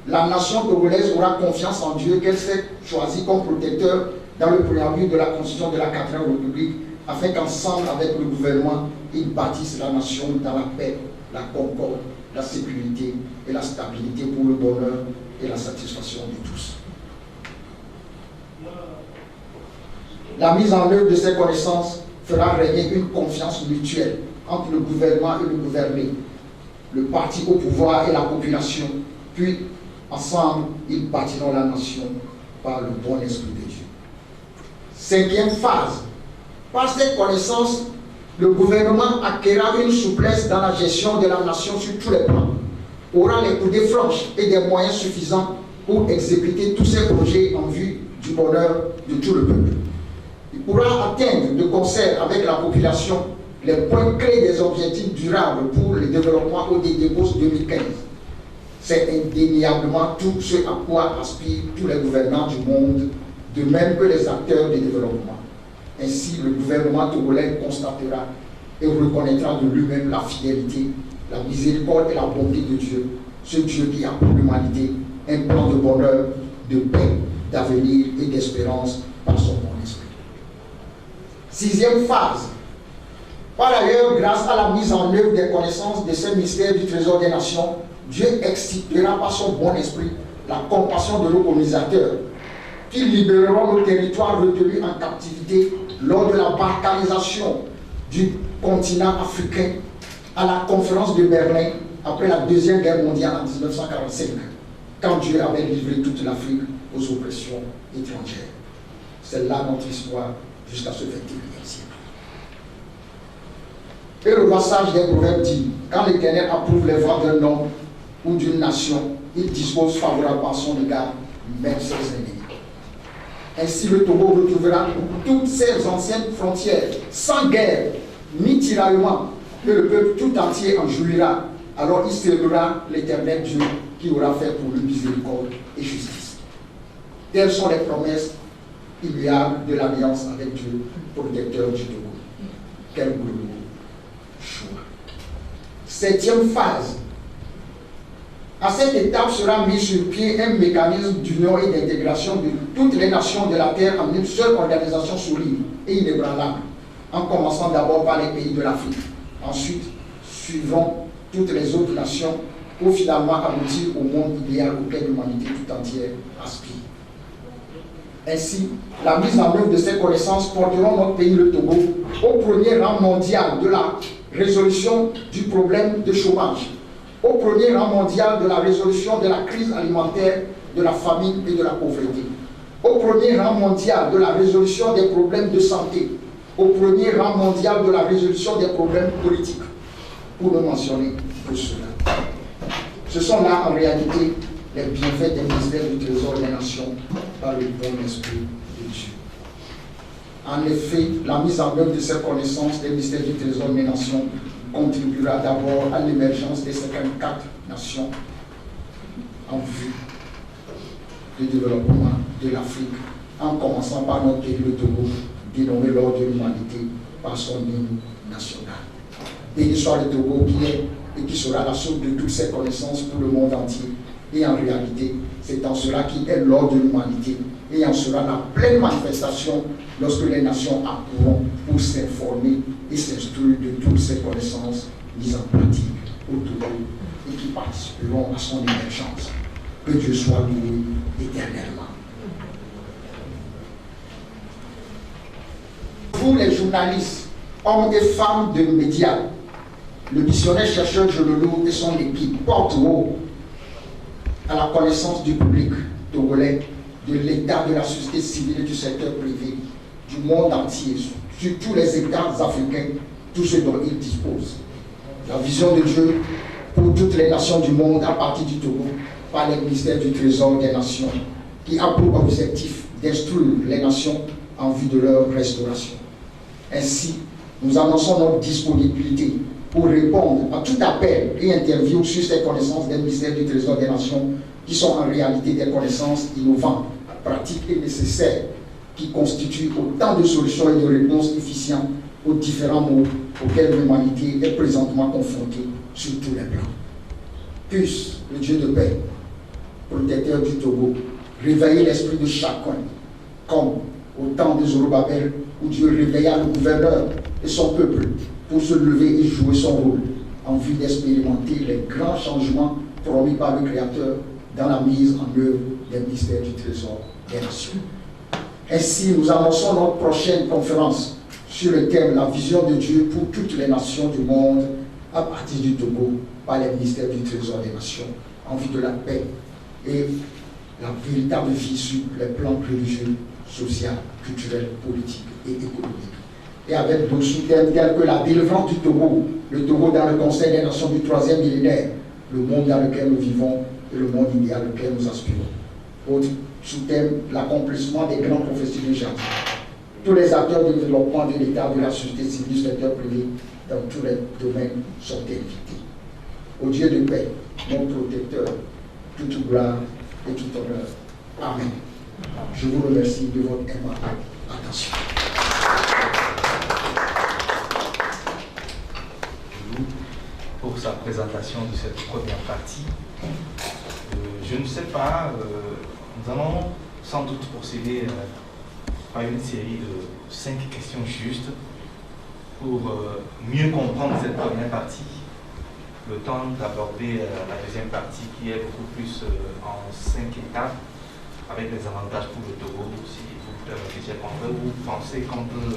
La nation togolaise aura confiance en Dieu qu'elle s'est choisie comme protecteur dans le préambule de la Constitution de la 4e République, afin qu'ensemble avec le gouvernement, ils bâtissent la nation dans la paix, la concorde, la sécurité et la stabilité pour le bonheur et la satisfaction de tous. La mise en œuvre de ces connaissances fera régner une confiance mutuelle entre le gouvernement et le gouverné, le parti au pouvoir et la population, puis ensemble, ils bâtiront la nation par le bon esprit de Dieu. Cinquième phase. Par cette connaissance, le gouvernement acquérera une souplesse dans la gestion de la nation sur tous les plans, aura les coudées franches et des moyens suffisants pour exécuter tous ses projets en vue du bonheur de tout le peuple. Il pourra atteindre de concert avec la population les points clés des objectifs durables pour le développement ODD post 2015. C'est indéniablement tout ce à quoi aspirent tous les gouvernants du monde, de même que les acteurs du développement. Ainsi, le gouvernement togolais constatera et reconnaîtra de lui-même la fidélité, la miséricorde et la bonté de Dieu, ce Dieu qui a pour l'humanité un plan de bonheur, de paix, d'avenir et d'espérance par son bon esprit. Sixième phase. Par ailleurs, grâce à la mise en œuvre des connaissances de ce mystère du trésor des nations, Dieu extirpera par son bon esprit la compassion de nos colonisateurs, qui libéreront nos territoires retenus en captivité lors de la balkanisation du continent africain à la conférence de Berlin après la Deuxième Guerre mondiale en 1945, quand Dieu avait livré toute l'Afrique aux oppressions étrangères. C'est là notre histoire jusqu'à ce 21e siècle. Et le roi sage des proverbes dit, quand l'Éternel approuve les voies d'un homme ou d'une nation, il dispose favorablement à son égard, même ses ennemis. Ainsi le Togo retrouvera toutes ses anciennes frontières, sans guerre, ni tiraillement, que le peuple tout entier en jouira. Alors il célébrera l'Éternel Dieu qui aura fait pour lui miséricorde et justice. Telles sont les promesses immuables de l'alliance avec Dieu, protecteur du Togo. Quel glorieux choix. Septième phase. À cette étape sera mis sur pied un mécanisme d'union et d'intégration de toutes les nations de la terre en une seule organisation solide et inébranlable, en commençant d'abord par les pays de l'Afrique. Ensuite, suivront toutes les autres nations pour finalement aboutir au monde idéal auquel l'humanité tout entière aspire. Ainsi, la mise en œuvre de ces connaissances porteront notre pays, le Togo, au premier rang mondial de la résolution du problème de chômage, au premier rang mondial de la résolution de la crise alimentaire, de la famine et de la pauvreté, au premier rang mondial de la résolution des problèmes de santé, au premier rang mondial de la résolution des problèmes politiques, pour ne mentionner que cela. Ce sont là en réalité les bienfaits des ministères du Trésor des Nations par le bon esprit de Dieu. En effet, la mise en œuvre de ces connaissances des mystères du Trésor des Nations contribuera d'abord à l'émergence des 54 nations en vue du développement de l'Afrique, en commençant par notre pays, le Togo, dénommé l'ordre de l'humanité par son hymne national. Béni soit le Togo qui est et qui sera la source de toutes ces connaissances pour le monde entier. Et en réalité, c'est en cela qu'il est l'ordre de l'humanité et en sera la pleine manifestation lorsque les nations apprendront pour s'informer et s'instruire de toutes ces connaissances mises en pratique au Togo et qui participeront à son émergence. Que Dieu soit loué éternellement. Vous les journalistes, hommes et femmes de médias, le missionnaire chercheur Jololo et son équipe portent haut à la connaissance du public togolais de l'état de la société civile et du secteur privé, du monde entier, sur tous les États africains, tout ce dont ils disposent. La vision de Dieu pour toutes les nations du monde à partir du Togo, par les ministères du Trésor des Nations, qui a pour objectif d'instruire les nations en vue de leur restauration. Ainsi, nous annonçons notre disponibilité pour répondre à tout appel et interview sur ces connaissances des ministères du Trésor des Nations, qui sont en réalité des connaissances innovantes, pratiques et nécessaires, qui constituent autant de solutions et de réponses efficientes aux différents maux auxquels l'humanité est présentement confrontée sur tous les plans. Puisse le Dieu de paix, protecteur du Togo, réveiller l'esprit de chacun, comme au temps de Zorobabel, où Dieu réveilla le gouverneur et son peuple pour se lever et jouer son rôle en vue d'expérimenter les grands changements promis par le Créateur dans la mise en œuvre des mystères du Trésor des Nations. Ainsi, nous annonçons notre prochaine conférence sur le thème « La vision de Dieu pour toutes les nations du monde » à partir du Togo par les ministères du Trésor des Nations en vue de la paix et la véritable vie sur les plans religieux, social, culturel, politique et économique. Et avec d'autres sous-thèmes tels que la délivrance du Togo, le Togo dans le Conseil des Nations du 3e millénaire, le monde dans lequel nous vivons et le monde idéal auquel nous aspirons. Autre sous-thème, l'accomplissement des grands prophéties de Jacques. Tous les acteurs du développement de l'État, de la société civile, du secteur privé, dans tous les domaines sont invités. Au Dieu de paix, mon protecteur, toute gloire et tout honneur. Amen. Je vous remercie de votre aimable attention. Pour sa présentation de cette première partie. Je ne sais pas, nous allons sans doute procéder à une série de 5 questions justes pour mieux comprendre cette première partie. Le temps d'aborder la deuxième partie qui est beaucoup plus en 5 étapes avec les avantages pour le Togo. Si vous permettez, vous pensez qu'on peut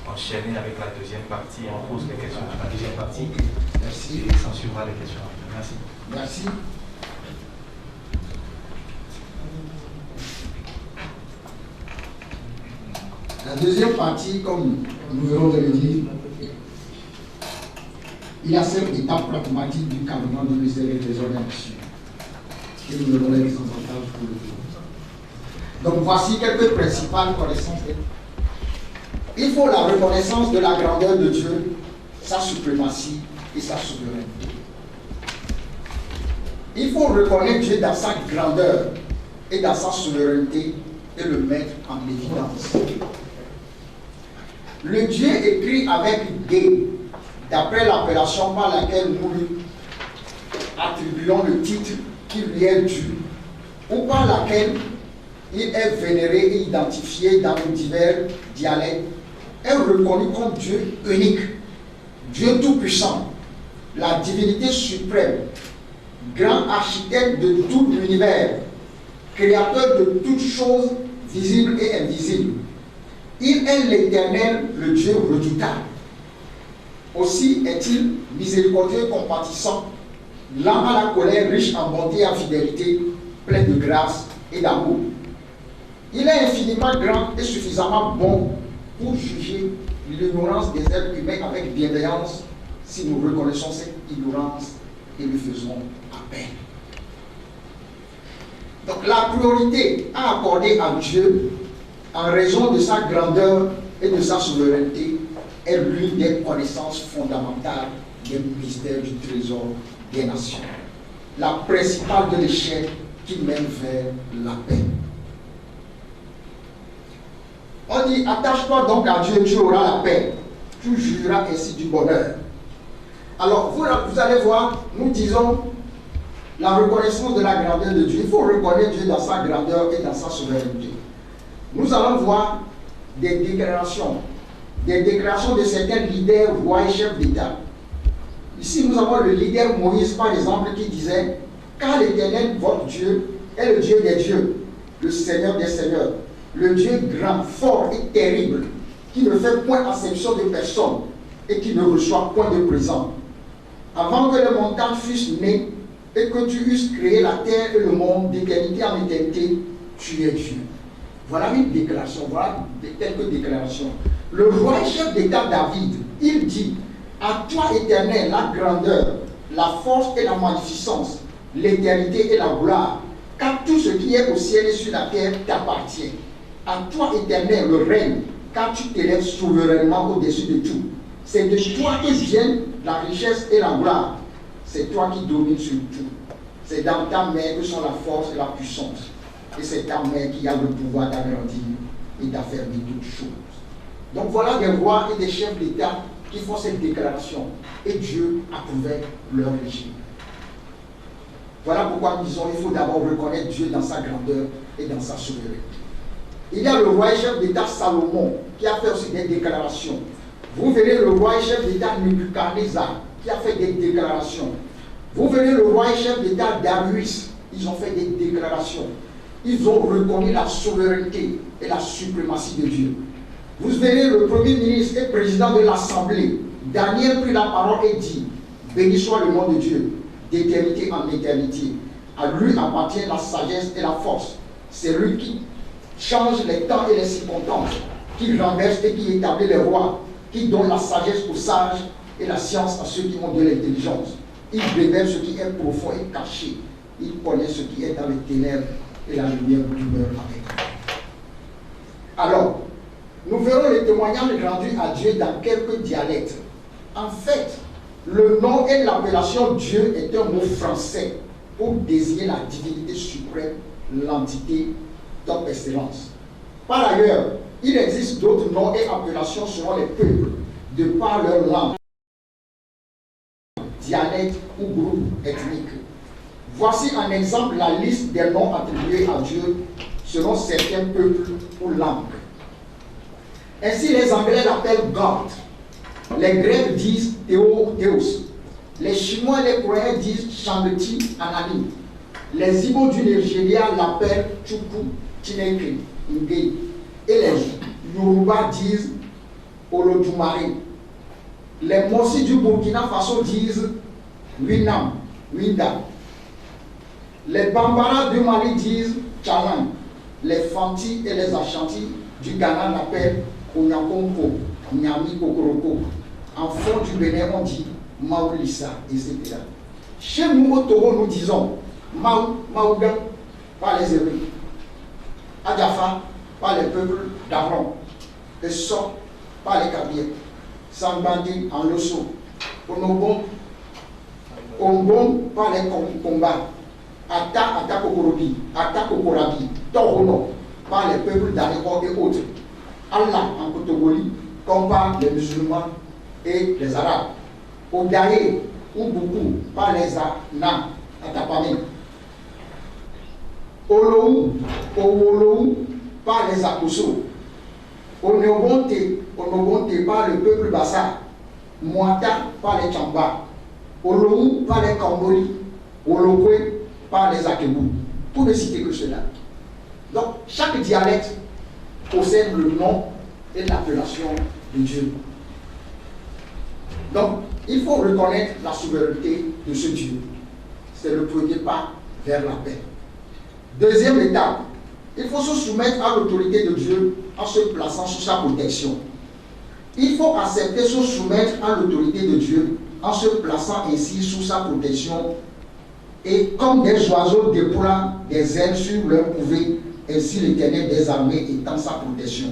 enchaîner avec la deuxième partie et on pose les questions de la deuxième partie. Merci. Et s'en suivra les questions. Merci. Merci. La deuxième partie, comme nous venons de le dire, il y a 5 étapes pragmatiques du cabinet du ministère des Organisations. Et nous verrons les avantages pour le jour. Donc voici quelques principales connaissances. Il faut la reconnaissance de la grandeur de Dieu, sa suprématie et sa souveraineté. Il faut reconnaître Dieu dans sa grandeur et dans sa souveraineté et le mettre en évidence. Le Dieu écrit avec D, d'après l'appellation par laquelle nous lui attribuons le titre qui lui est dû, ou par laquelle il est vénéré et identifié dans les divers dialectes, est reconnu comme Dieu unique, Dieu tout-puissant, la divinité suprême, grand architecte de tout l'univers, créateur de toutes choses visibles et invisibles. Il est l'Éternel, le Dieu redoutable. Aussi est-il miséricordieux et compatissant, lent à la colère, riche en bonté et en fidélité, plein de grâce et d'amour. Il est infiniment grand et suffisamment bon pour juger l'ignorance des êtres humains avec bienveillance si nous reconnaissons cette ignorance et le faisons à peine. Donc la priorité à accorder à Dieu en raison de sa grandeur et de sa souveraineté est l'une des connaissances fondamentales des mystères du trésor des nations. La principale de l'échelle qui mène vers la paix. On dit, attache-toi donc à Dieu, tu auras la paix. Tu jouiras ainsi du bonheur. Alors, vous allez voir, nous disons la reconnaissance de la grandeur de Dieu. Il faut reconnaître Dieu dans sa grandeur et dans sa souveraineté. Nous allons voir des déclarations de certains leaders, rois et chefs d'État. Ici, nous avons le leader Moïse, par exemple, qui disait « Car l'Éternel, votre Dieu, est le Dieu des dieux, le Seigneur des seigneurs, le Dieu grand, fort et terrible, qui ne fait point acception de personne et qui ne reçoit point de présent. Avant que les montagnes fussent nées et que tu eusses créé la terre et le monde d'éternité en éternité, tu es Dieu. » Voilà une déclaration, voilà quelques déclarations. Le roi et chef d'État David, il dit « À toi, Éternel, la grandeur, la force et la magnificence, l'éternité et la gloire, car tout ce qui est au ciel et sur la terre t'appartient. À toi, Éternel, le règne, car tu t'élèves souverainement au-dessus de tout. C'est de toi que viennent la richesse et la gloire. C'est toi qui domines sur tout. C'est dans ta main que sont la force et la puissance. Et c'est ta main qui a le pouvoir d'agrandir et d'affermir toutes choses. » Donc voilà des rois et des chefs d'État qui font cette déclaration. Et Dieu approuvait leur régime. Voilà pourquoi nous disons qu'il faut d'abord reconnaître Dieu dans sa grandeur et dans sa souveraineté. Il y a le roi et chef d'État Salomon qui a fait aussi des déclarations. Vous verrez le roi et chef d'État Nebuchadnezzar qui a fait des déclarations. Vous verrez le roi et chef d'État Darius, ils ont fait des déclarations. Ils ont reconnu la souveraineté et la suprématie de Dieu. Vous verrez le premier ministre et président de l'Assemblée, Daniel prit la parole et dit « Béni soit le nom de Dieu, d'éternité en éternité. À lui appartient la sagesse et la force. C'est lui qui change les temps et les circonstances, qui renverse et qui établit les rois, qui donne la sagesse aux sages et la science à ceux qui ont de l'intelligence. Il révèle ce qui est profond et caché. Il connaît ce qui est dans les ténèbres et la lumière demeure avec lui. » Alors, nous verrons les témoignages rendus à Dieu dans quelques dialectes. En fait, le nom et l'appellation Dieu est un mot français pour désigner la divinité suprême, l'entité top excellence. Par ailleurs, il existe d'autres noms et appellations selon les peuples, de par leur langue, dialecte ou groupe ethnique. Voici en exemple la liste des noms attribués à Dieu selon certains peuples ou langues. Ainsi, les Anglais l'appellent God, les Grecs disent Theos, les Chinois et les Coréens disent Shangti, Anani, les Igbo du Nigeria l'appellent Chukwu, Chineke, Ngei, et les Yoruba disent Olodumare. Les Mossi du Burkina Faso disent Winam, Winda. Les Bambara du Mali disent Chalang. Les Fanti et les Ashanti du Ghana l'appellent Onyakonko, Nyami Kokoroko. En fond du Bénin, on dit Maulissa, etc. Chez nous, au Togo, nous disons Maouga, par les Hébreux, Adjafa, par les peuples d'Aaron, et So, par les Kabyles, Sambandi en Loso, Onobon, Ombon, par les Komba, Ata Kokorobi, Ata Kokorabi, Torono, par les peuples d'Anéko et autres, Allah en Kotogoli, comme par les musulmans et les Arabes, Odaye ou beaucoup par les Ana, Atapame, Olou, Owolou par les Akoso, Onobonte par le peuple Bassa, Moata par les Chamba, Olou par les Kamboli, Olokwe par les Akebou, pour ne citer que cela. Donc, chaque dialecte possède le nom et l'appellation de Dieu. Donc, il faut reconnaître la souveraineté de ce Dieu. C'est le premier pas vers la paix. Deuxième étape, il faut se soumettre à l'autorité de Dieu en se plaçant sous sa protection. Il faut accepter se soumettre à l'autorité de Dieu en se plaçant ainsi sous sa protection. Et comme des oiseaux déploient des ailes sur leur couvée, ainsi l'Éternel des armées étend sa protection.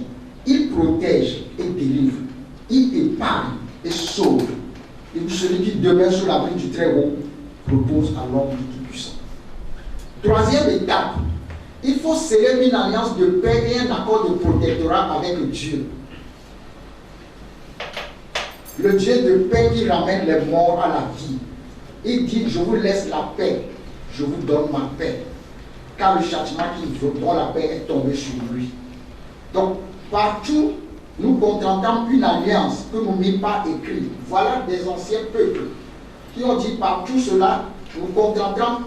Il protège et délivre. Il épargne et sauve. Et celui qui demeure sous l'abri du Très-Haut repose à l'ombre du Tout-Puissant. Troisième étape, il faut sceller une alliance de paix et un accord de protectorat avec Dieu. Le Dieu de paix qui ramène les morts à la vie. Il dit, je vous laisse la paix, je vous donne ma paix. Car le châtiment qui veut pour la paix est tombé sur lui. Donc, partout, nous contractons une alliance que nous n'avons pas écrite. Voilà des anciens peuples qui ont dit partout cela, nous contractons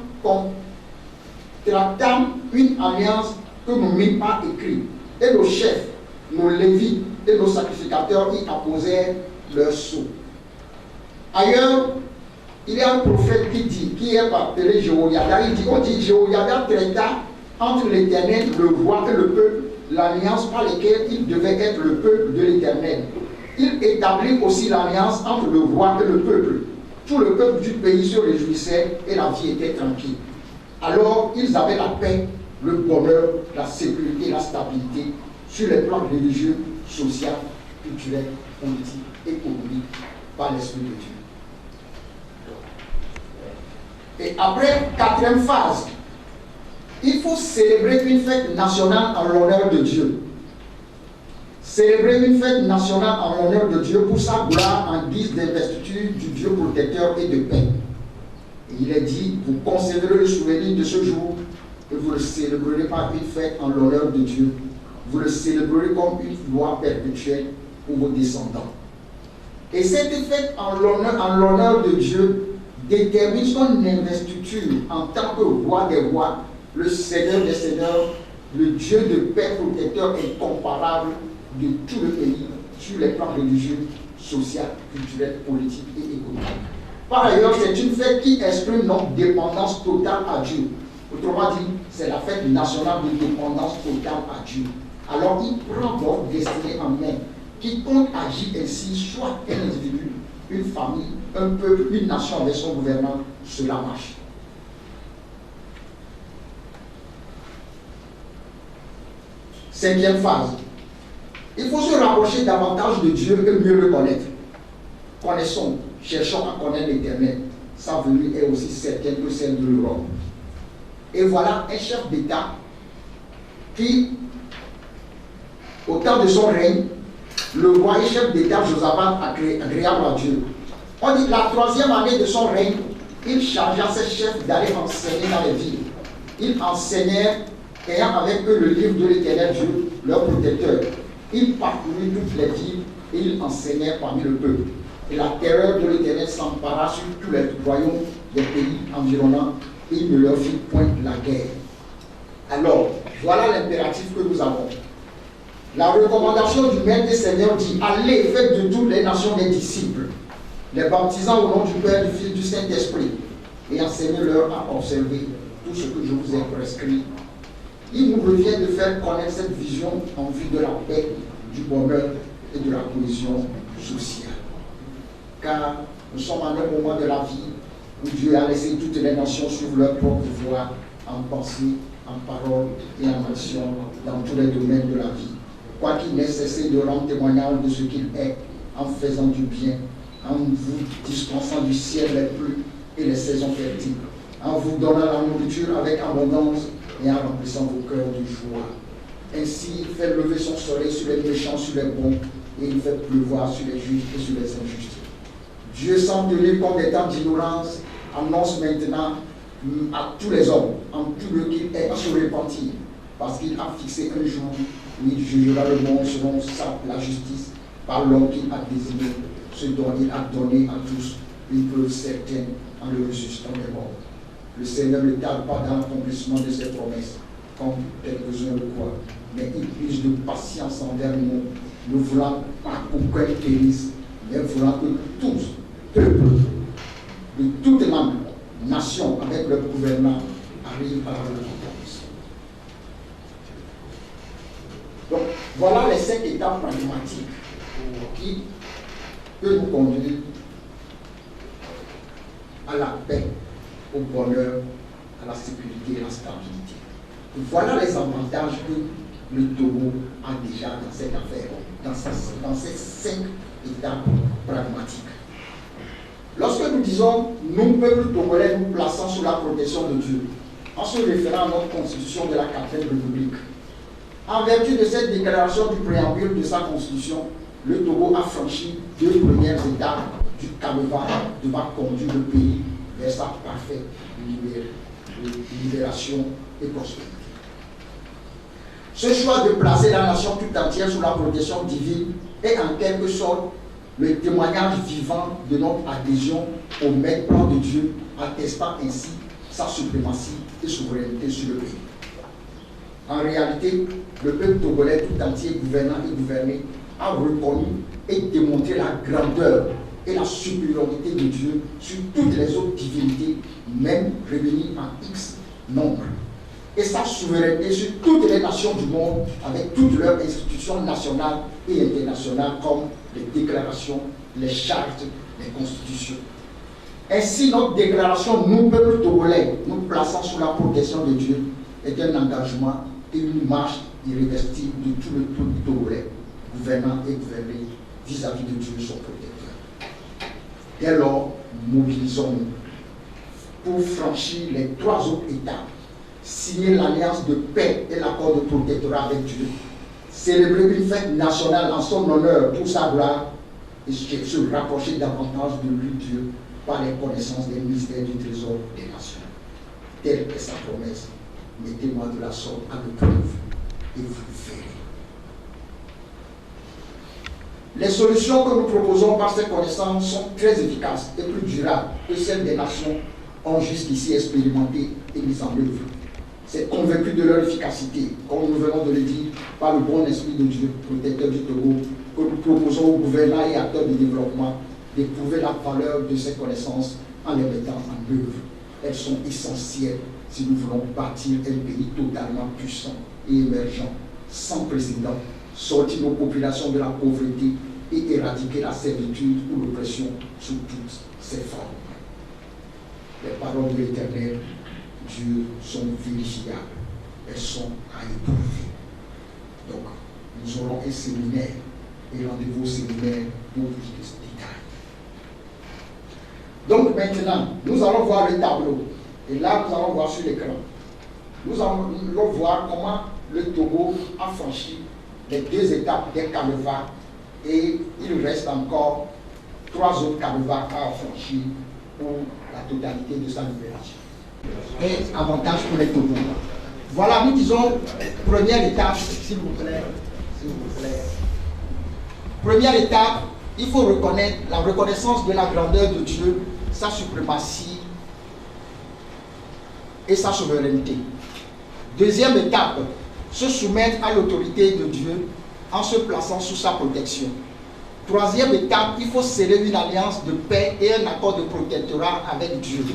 une alliance que nous n'avons pas écrite. Et nos chefs, nos lévites et nos sacrificateurs y apposèrent leur sceau. Ailleurs, il y a un prophète qui est appelé Jéhoiada. On dit Jéhoiada traita entre l'Éternel, le roi et le peuple, l'alliance par laquelle il devait être le peuple de l'Éternel. Il établit aussi l'alliance entre le roi et le peuple. Tout le peuple du pays se réjouissait et la vie était tranquille. Alors ils avaient la paix, le bonheur, la sécurité, la stabilité sur les plans religieux, social, culturel, politique, économique, par l'Esprit de Dieu. Et après, quatrième phase, il faut célébrer une fête nationale en l'honneur de Dieu. Célébrer une fête nationale en l'honneur de Dieu pour sa gloire en guise d'investiture du Dieu protecteur et de paix. Et il est dit, vous conserverez le souvenir de ce jour et vous le célébrerez par une fête en l'honneur de Dieu. Vous le célébrerez comme une loi perpétuelle pour vos descendants. Et cette fête en l'honneur de Dieu détermine son investiture en tant que roi des rois, le Seigneur des seigneurs, le Dieu de paix protecteur incomparable de tout le pays sur les plans religieux, social, culturel, politique et économique. Par ailleurs, c'est une fête qui exprime notre dépendance totale à Dieu. Autrement dit, c'est la fête nationale de dépendance totale à Dieu. Alors il prend votre destinée en main. Quiconque agit ainsi, soit un individu, une famille, un peuple, une nation avec son gouvernement, cela marche. Cinquième phase. Il faut se rapprocher davantage de Dieu et mieux le connaître. Connaissons, cherchons à connaître l'Éternel. sa venue est aussi certaine que celle de l'Europe. Et voilà un chef d'État qui, au temps de son règne, le roi et chef d'État Josaphat, agréable à Dieu. On dit que la 3e année de son règne, il chargea ses chefs d'aller enseigner dans les villes. Ils enseignèrent, ayant avec eux le livre de l'Éternel Dieu, leur protecteur. Ils parcoururent toutes les villes et ils enseignèrent parmi le peuple. Et la terreur de l'Éternel s'empara sur tous les royaumes des pays environnants et il ne leur fit point la guerre. Alors, voilà l'impératif que nous avons. La recommandation du Maître des Seigneurs dit: allez, faites de toutes les nations des disciples, les baptisant au nom du Père, du Fils, du Saint-Esprit, et enseignez-leur à observer tout ce que je vous ai prescrit. Il nous revient de faire connaître cette vision en vue de la paix, du bonheur et de la cohésion sociale. Car nous sommes à un moment de la vie où Dieu a laissé toutes les nations suivre leur propre voie en pensée, en parole et en action dans tous les domaines de la vie. Quoi qu'il n'ait cessé de rendre témoignage de ce qu'il est, en faisant du bien, en vous dispensant du ciel les pluies et les saisons fertiles, en vous donnant la nourriture avec abondance et en remplissant vos cœurs de joie. Ainsi, il fait lever son soleil sur les méchants, sur les bons, et il fait pleuvoir sur les justes et sur les injustes. Dieu, sans tenir compte des temps d'ignorance, annonce maintenant à tous les hommes, en tout le qu'il est, à se repentir, parce qu'il a fixé un jour où il jugera le monde selon la justice, par l'homme qu'il a désigné, ce dont il a donné à tous une preuve certaine en le ressuscitant des morts. Le Seigneur ne tarde pas dans l'accomplissement de ses promesses, comme quelques-uns le croient, mais il use de patience envers nous, ne voulant pas qu'aucun périsse, mais voulant que tous, peuples, de toutes langues, nations, avec leur gouvernement, arrivent à la repentance. Donc, voilà les 5 étapes pragmatiques qui peuvent nous conduire à la paix, au bonheur, à la sécurité et à la stabilité. Voilà les avantages que le Togo a déjà dans cette affaire, dans ces 5 étapes pragmatiques. Lorsque nous disons « nous, peuple togolais, nous plaçons sous la protection de Dieu », en se référant à notre constitution de la 4e République, en vertu de cette déclaration du préambule de sa constitution, le Togo a franchi 2 premières étapes du calvaire devant conduire le pays vers sa parfaite libération et prospérité. Ce choix de placer la nation tout entière sous la protection divine est en quelque sorte le témoignage vivant de notre adhésion au même plan de Dieu, attestant ainsi sa suprématie et souveraineté sur le pays. En réalité, le peuple togolais tout entier, gouvernant et gouverné, a reconnu et démontré la grandeur et la supériorité de Dieu sur toutes les autres divinités, même réunies en X nombre, et sa souveraineté sur toutes les nations du monde, avec toutes leurs institutions nationales et internationales, comme les déclarations, les chartes, les constitutions. Ainsi, notre déclaration, nous, peuple togolais, nous plaçant sous la protection de Dieu, est un engagement et une marche irréversible de tout le peuple togolais, gouvernant et gouverné vis-à-vis de Dieu, son protecteur. Dès lors, mobilisons-nous pour franchir les 3 autres étapes, signer l'alliance de paix et l'accord de protectorat avec Dieu, célébrer une fête nationale en son honneur pour sa gloire et se rapprocher davantage de lui, Dieu, par les connaissances des mystères du trésor des nations. Telle est sa promesse. Mettez-moi de la sorte à l'épreuve et vous verrez. Les solutions que nous proposons par ces connaissances sont très efficaces et plus durables que celles des nations ont jusqu'ici expérimentées et mises en œuvre. C'est convaincu de leur efficacité, comme nous venons de le dire, par le bon esprit de Dieu, protecteur du Togo, que nous proposons aux gouvernants et acteurs du développement d'éprouver la valeur de ces connaissances en les mettant en œuvre. Elles sont essentielles si nous voulons bâtir un pays totalement puissant et émergent, sans précédent, sortir nos populations de la pauvreté et éradiquer la servitude ou l'oppression sous toutes ses formes. Les paroles de l'Éternel, Dieu, sont vérifiables, elles sont à éprouver. Donc, nous aurons un séminaire et rendez-vous au séminaire pour plus de détails. Donc, maintenant, nous allons voir le tableau. Et là, nous allons voir sur l'écran. Nous allons voir comment le Togo a franchi les 2 étapes des canevas et il reste encore 3 autres canevas à franchir pour la totalité de sa libération. Et avantage pour les Togo. Voilà, nous disons, première étape, s'il vous plaît. Première étape, il faut reconnaître la reconnaissance de la grandeur de Dieu, sa suprématie et sa souveraineté. Deuxième étape, se soumettre à l'autorité de Dieu en se plaçant sous sa protection. Troisième étape, il faut sceller une alliance de paix et un accord de protectorat avec Dieu.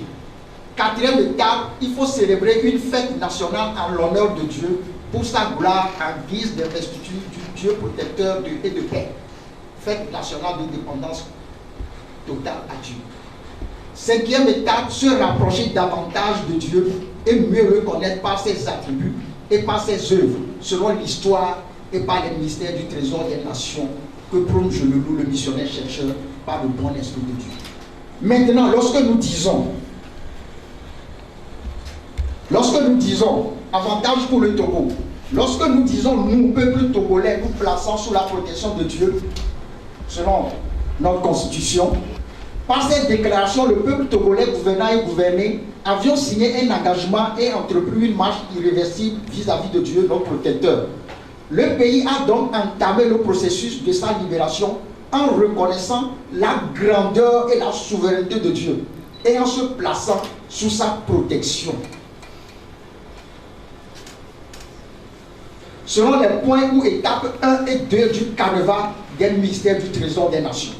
Quatrième étape, il faut célébrer une fête nationale en l'honneur de Dieu pour sa gloire en guise d'investiture du Dieu protecteur et de paix. Fête nationale de dépendance totale à Dieu. Cinquième étape, se rapprocher davantage de Dieu et mieux reconnaître par ses attributs et par ses œuvres, selon l'histoire et par les mystères du trésor des nations que prône Jelelou, le missionnaire chercheur, par le bon esprit de Dieu. Maintenant, lorsque nous disons avantage pour le Togo, lorsque nous disons nous, peuple togolais, nous plaçons sous la protection de Dieu, selon notre constitution, par cette déclaration, le peuple togolais gouvernant et gouverné avions signé un engagement et entrepris une marche irréversible vis-à-vis de Dieu, notre protecteur. Le pays a donc entamé le processus de sa libération en reconnaissant la grandeur et la souveraineté de Dieu et en se plaçant sous sa protection. Selon les points ou étapes 1 et 2 du canevas des mystères du trésor des nations.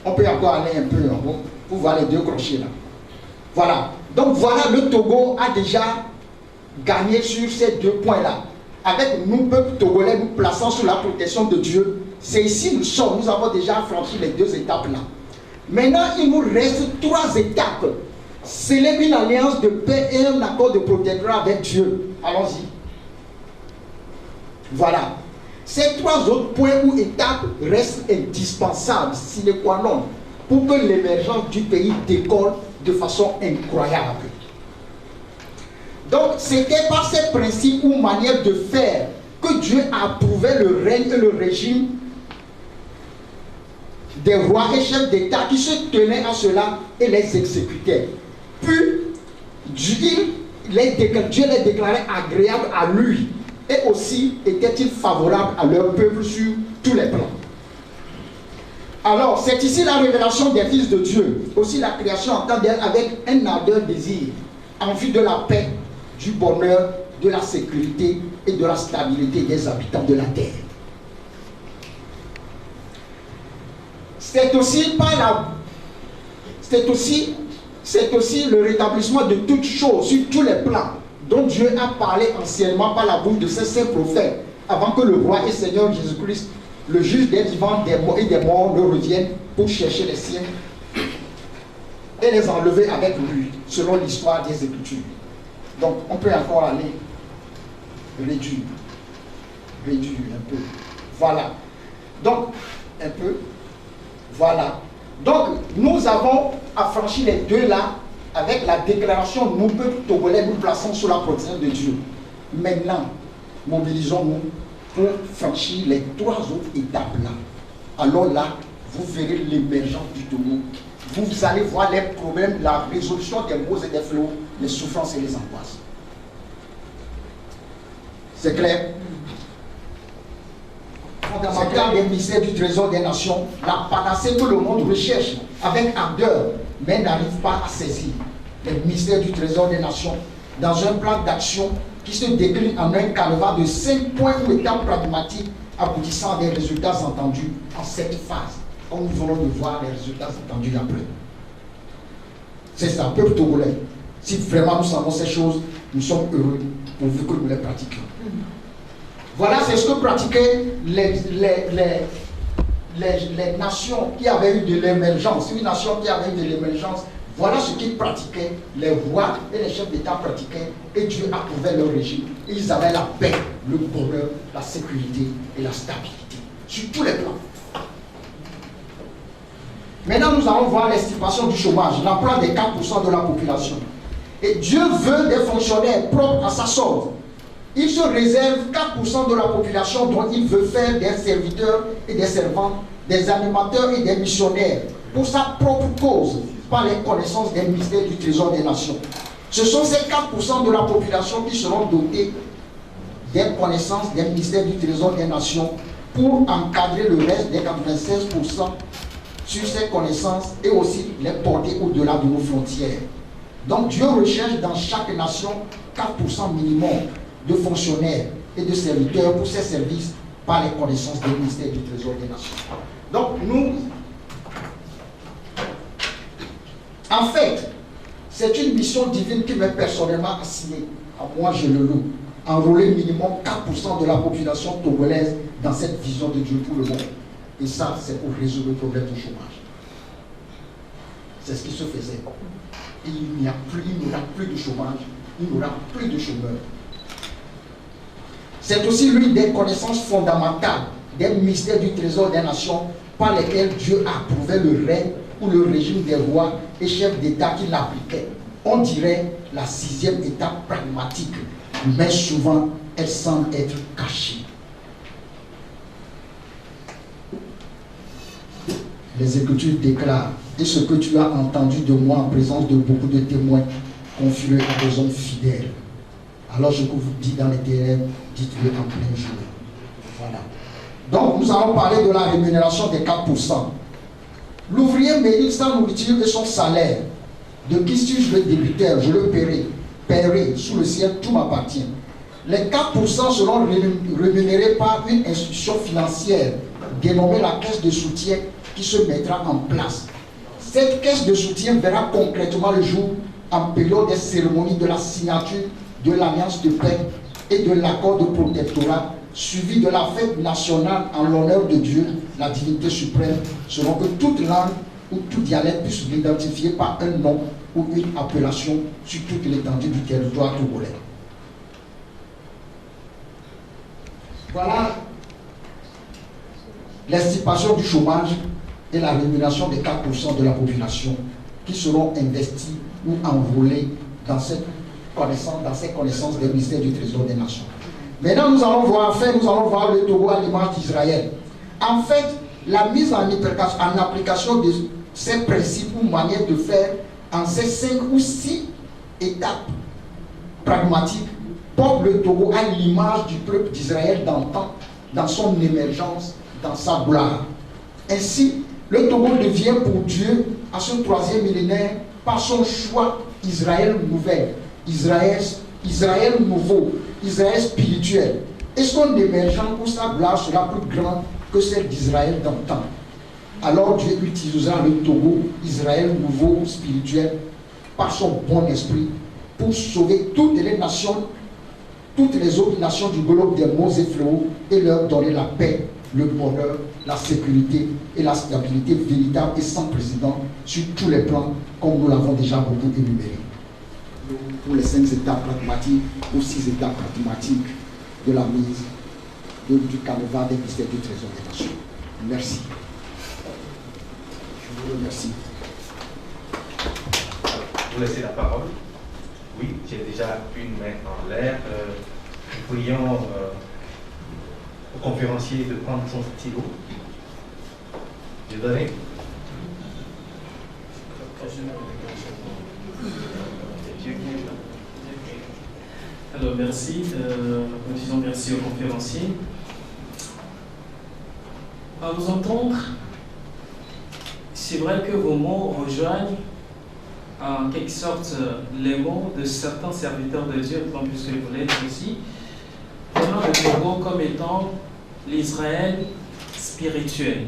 On peut encore aller un peu en haut pour voir les 2 crochets là. Voilà. Donc voilà, le Togo a déjà gagné sur ces 2 points-là. Avec nous, peuple togolais, nous plaçant sous la protection de Dieu. C'est ici nous sommes. Nous avons déjà franchi les 2 étapes-là. Maintenant, il nous reste 3 étapes. Célébrer une alliance de paix et un accord de protectorat avec Dieu. Allons-y. Voilà. Ces 3 autres points ou étapes restent indispensables, sine qua non, pour que l'émergence du pays décolle de façon incroyable. Donc, c'était par ces principes ou manières de faire que Dieu approuvait le règne et le régime des rois et chefs d'État qui se tenaient à cela et les exécutaient. Puis, Dieu les déclarait agréables à lui. Et aussi était-il favorable à leur peuple sur tous les plans. Alors, c'est ici la révélation des fils de Dieu, aussi la création en tant d'elle avec un ardeur désir, en vue de la paix, du bonheur, de la sécurité et de la stabilité des habitants de la terre. C'est aussi le rétablissement de toutes choses sur tous les plans, dont Dieu a parlé anciennement par la bouche de ses saints prophètes, avant que le roi et Seigneur Jésus-Christ, le juge des vivants et des morts, ne revienne pour chercher les siens et les enlever avec lui, selon l'histoire des Écritures. Donc, on peut encore aller réduire un peu. Voilà. Donc, un peu. Voilà. Donc, nous avons affranchi les 2 là, avec la déclaration, nous, peuple togolais, nous plaçons sous la protection de Dieu. Maintenant, mobilisons-nous pour franchir les 3 autres étapes-là. Alors là, vous verrez l'émergence du Togo. Vous allez voir les problèmes, la résolution des maux et des flots, les souffrances et les angoisses. C'est clair? Fondamental des mystères du trésor des nations, la panacée que le monde recherche avec ardeur, mais n'arrive pas à saisir. Les mystères du trésor des nations, dans un plan d'action qui se décline en un canevas de 5 points ou étapes pragmatiques aboutissant à des résultats entendus en cette phase. Comme nous venons de voir les résultats entendus après. C'est ça, peuple togolais. Si vraiment nous savons ces choses, nous sommes heureux pourvu que nous les pratiquions. Voilà, c'est ce que pratiquaient les nations qui avaient eu de l'émergence. Une nation qui avait eu de l'émergence, voilà ce qu'ils pratiquaient. Les rois et les chefs d'État pratiquaient et Dieu approuvait leur régime. Et ils avaient la paix, le bonheur, la sécurité et la stabilité sur tous les plans. Maintenant, nous allons voir l'estimation du chômage, l'emploi des 4% de la population. Et Dieu veut des fonctionnaires propres à sa sorte. Il se réserve 4% de la population dont il veut faire des serviteurs et des servants, des animateurs et des missionnaires pour sa propre cause, par les connaissances des mystères du trésor des nations. Ce sont ces 4% de la population qui seront dotés des connaissances des mystères du trésor des nations pour encadrer le reste des 96% sur ces connaissances et aussi les porter au-delà de nos frontières. Donc Dieu recherche dans chaque nation 4% minimum de fonctionnaires et de serviteurs pour ses services par les connaissances des mystères du trésor des nations. Donc nous, en fait, c'est une mission divine qui m'est personnellement assignée. À moi, je le loue. Enrôler minimum 4% de la population togolaise dans cette vision de Dieu pour le monde. Et ça, c'est pour résoudre le problème du chômage. C'est ce qui se faisait. Et il n'y aura plus de chômage, il n'y aura plus de chômeurs. C'est aussi l'une des connaissances fondamentales des mystères du trésor des nations par lesquels Dieu approuvait le règne ou le régime des rois et chefs d'État qui l'appliquaient. On dirait la 6e étape pragmatique, mais souvent elle semble être cachée. Les Écritures déclarent: et ce que tu as entendu de moi en présence de beaucoup de témoins, confie-le à des hommes fidèles. Alors je vous dis dans les ténèbres, dites-le en plein jour. Voilà. Donc nous allons parler de la rémunération des 4%. L'ouvrier mérite sa nourriture et son salaire. De qui suis-je le débiteur? Je le paierai. Sous le ciel, tout m'appartient. Les 4% seront rémunérés par une institution financière dénommée la caisse de soutien qui se mettra en place. Cette caisse de soutien verra concrètement le jour en période des cérémonies de la signature de l'alliance de paix et de l'accord de protectorat, suivi de la fête nationale en l'honneur de Dieu, la divinité suprême, selon que toute langue ou tout dialecte puisse l'identifier par un nom ou une appellation sur toute l'étendue du territoire togolais. Voilà l'estimation du chômage et la rémunération des 4% de la population qui seront investis ou enrôlés dans ces connaissances des mystères du trésor des nations. Maintenant, nous allons voir le Togo à l'image d'Israël. En fait, la mise en application de ces principes ou manières de faire en ces 5 ou 6 étapes pragmatiques porte le Togo à l'image du peuple d'Israël d'antan, dans son émergence, dans sa gloire. Ainsi, le Togo devient pour Dieu, à ce 3e millénaire, par son choix, Israël nouvelle, Israël nouveau, Israël spirituel. Et son émergence pour sa gloire sera plus grande que celle d'Israël d'antan. Alors Dieu utilisera le Togo, Israël nouveau, spirituel, par son bon esprit, pour sauver toutes les nations, toutes les autres nations du globe des mots et fléaux, et leur donner la paix, le bonheur, la sécurité et la stabilité véritable et sans précédent sur tous les plans, comme nous l'avons déjà beaucoup énuméré. Pour les 5 étapes pragmatiques ou 6 étapes pragmatiques de la mise du canevas des mystères du trésor des nations. Merci. Je vous remercie. Vous laissez la parole. Oui, j'ai déjà une main en l'air. Nous prions au conférencier de prendre son stylo. J'ai donné. Alors merci, nous disons merci au conférencier. À vous entendre, c'est vrai que vos mots rejoignent en quelque sorte les mots de certains serviteurs de Dieu, comme puisque vous l'êtes aussi, prenant le Togo comme étant l'Israël spirituel.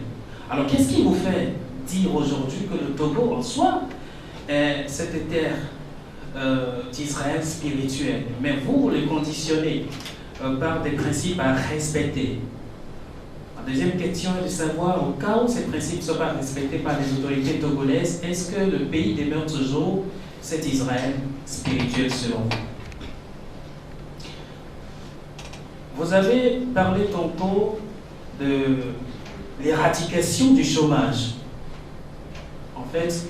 Alors qu'est-ce qui vous fait dire aujourd'hui que le Togo en soi est cette terre d'Israël spirituel, mais vous le conditionnez par des principes à respecter? La deuxième question est de savoir, au cas où ces principes ne sont pas respectés par les autorités togolaises, est-ce que le pays demeure toujours cet Israël spirituel selon vous? Vous avez parlé tantôt de l'éradication du chômage. En fait,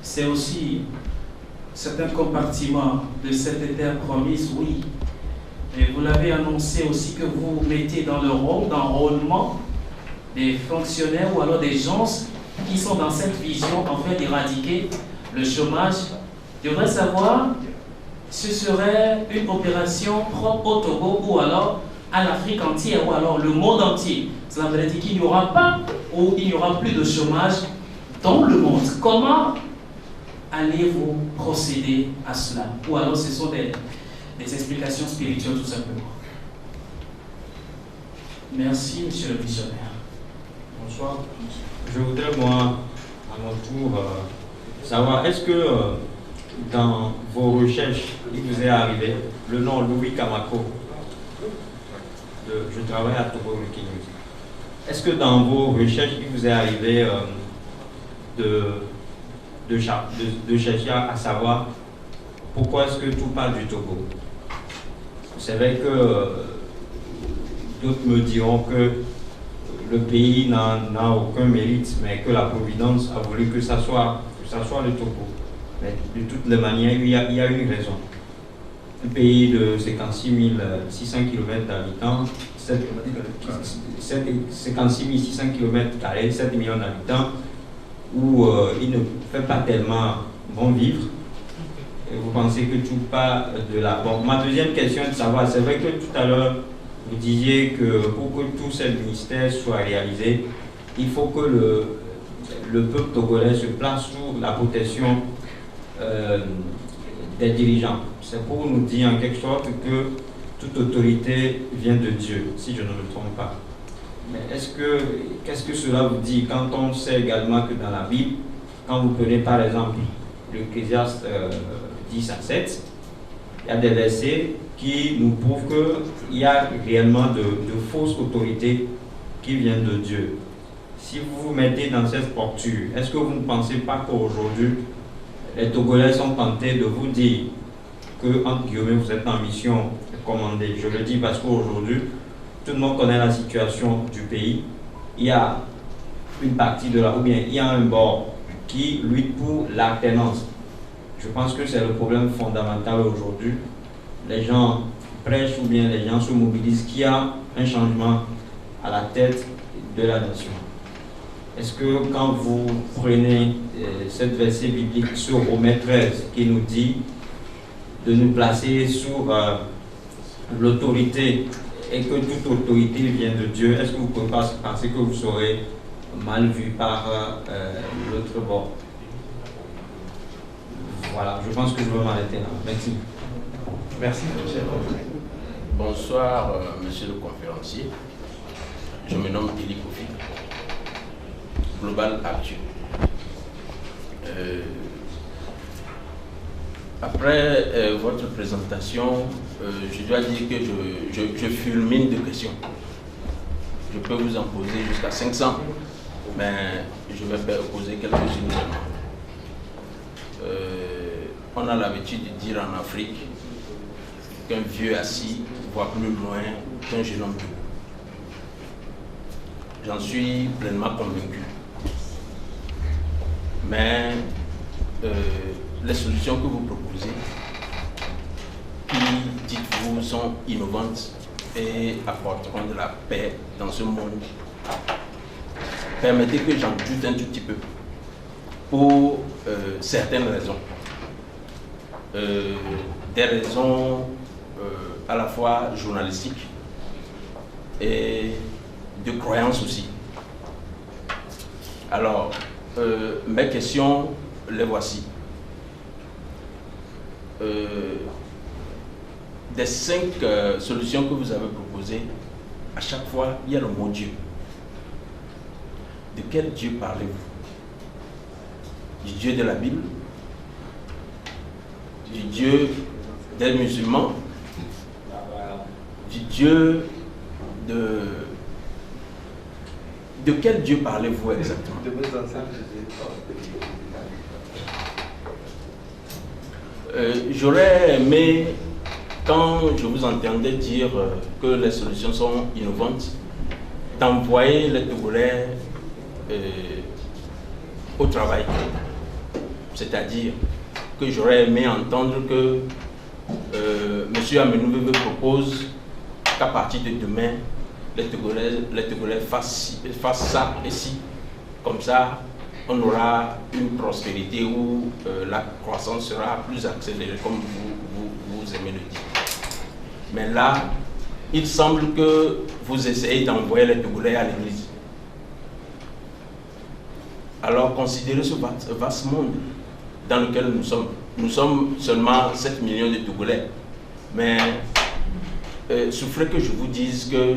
c'est aussi certains compartiments de cette terre promise, oui. Et vous l'avez annoncé aussi que vous mettez dans le rôle d'enrôlement des fonctionnaires ou alors des gens qui sont dans cette vision en fait d'éradiquer le chômage. Je voudrais savoir, ce serait une opération propre au Togo ou alors à l'Afrique entière ou alors le monde entier. Cela veut dire qu'il n'y aura pas ou il n'y aura plus de chômage dans le monde. Comment allez-vous procéder à cela? Ou alors ce sont des explications spirituelles tout simplement. Merci, monsieur le missionnaire. Bonsoir. Je voudrais, moi, à mon tour, savoir, est-ce que dans vos recherches, il vous est arrivé le nom Louis Kamako, je travaille à Togo Wikinews. Est-ce que dans vos recherches, il vous est arrivé de chercher à savoir pourquoi est-ce que tout parle du Togo? C'est vrai que d'autres me diront que le pays n'a aucun mérite, mais que la Providence a voulu que ça soit le Togo. Mais de toutes les manières, il y a une raison. Un pays de 56 600 km d'habitants, 56 600 km², 7 millions d'habitants, où il ne fait pas tellement bon vivre. Et vous pensez que tout part de là. Bon, ma deuxième question est de savoir, c'est vrai que tout à l'heure, vous disiez que pour que tous ces ministères soient réalisés, il faut que le peuple togolais se place sous la protection des dirigeants. C'est pour nous dire en quelque sorte que toute autorité vient de Dieu, si je ne me trompe pas. Mais qu'est-ce que cela vous dit quand on sait également que dans la Bible, quand vous prenez par exemple l'Ecclésiaste 10:7, il y a des versets qui nous prouvent qu'il y a réellement de fausses autorités qui viennent de Dieu. Si vous vous mettez dans cette posture, est-ce que vous ne pensez pas qu'aujourd'hui, les Togolais sont tentés de vous dire que, entre guillemets, vous êtes en mission commandée? Je le dis parce qu'aujourd'hui, tout le monde connaît la situation du pays. Il y a une partie de la, ou bien il y a un bord qui lutte pour l'alternance. Je pense que c'est le problème fondamental aujourd'hui. Les gens prêchent ou bien les gens se mobilisent qu'il y a un changement à la tête de la nation. Est-ce que quand vous prenez cette verset biblique sur Romains 13 qui nous dit de nous placer sous l'autorité et que toute autorité vient de Dieu, est-ce que vous pouvez penser que vous serez mal vu par l'autre bord? Voilà, je pense que je vais m'arrêter là. Merci. Merci, cher. Bonsoir, monsieur le conférencier. Je me nomme Eli Kofi, Global Actu. Après votre présentation, je dois dire que je fulmine de questions. Je peux vous en poser jusqu'à 500, mais je vais poser quelques-unes seulement. On a l'habitude de dire en Afrique qu'un vieux assis voit plus loin qu'un jeune homme debout. J'en suis pleinement convaincu. Mais les solutions que vous proposez, qui, dites-vous, sont innovantes et apporteront de la paix dans ce monde, permettez que j'en doute un tout petit peu. Pour certaines raisons. Des raisons à la fois journalistiques et de croyances aussi. Alors, mes questions, les voici. Des 5 solutions que vous avez proposées, à chaque fois, il y a le mot Dieu. De quel Dieu parlez-vous? Du Dieu de la Bible? Du Dieu des musulmans? Du Dieu de quel Dieu parlez-vous exactement? J'aurais aimé, quand je vous entendais dire que les solutions sont innovantes, d'envoyer les Togolais au travail. C'est-à-dire que j'aurais aimé entendre que M. Amenouve propose qu'à partir de demain, les Togolais fassent ça et ci. Comme ça, on aura une prospérité où la croissance sera plus accélérée, comme vous aimez le dire. Mais là, il semble que vous essayez d'envoyer les Togolais à l'église. Alors, considérez ce vaste monde dans lequel nous sommes. Nous sommes seulement 7 millions de Togolais. Mais souffrez que je vous dise que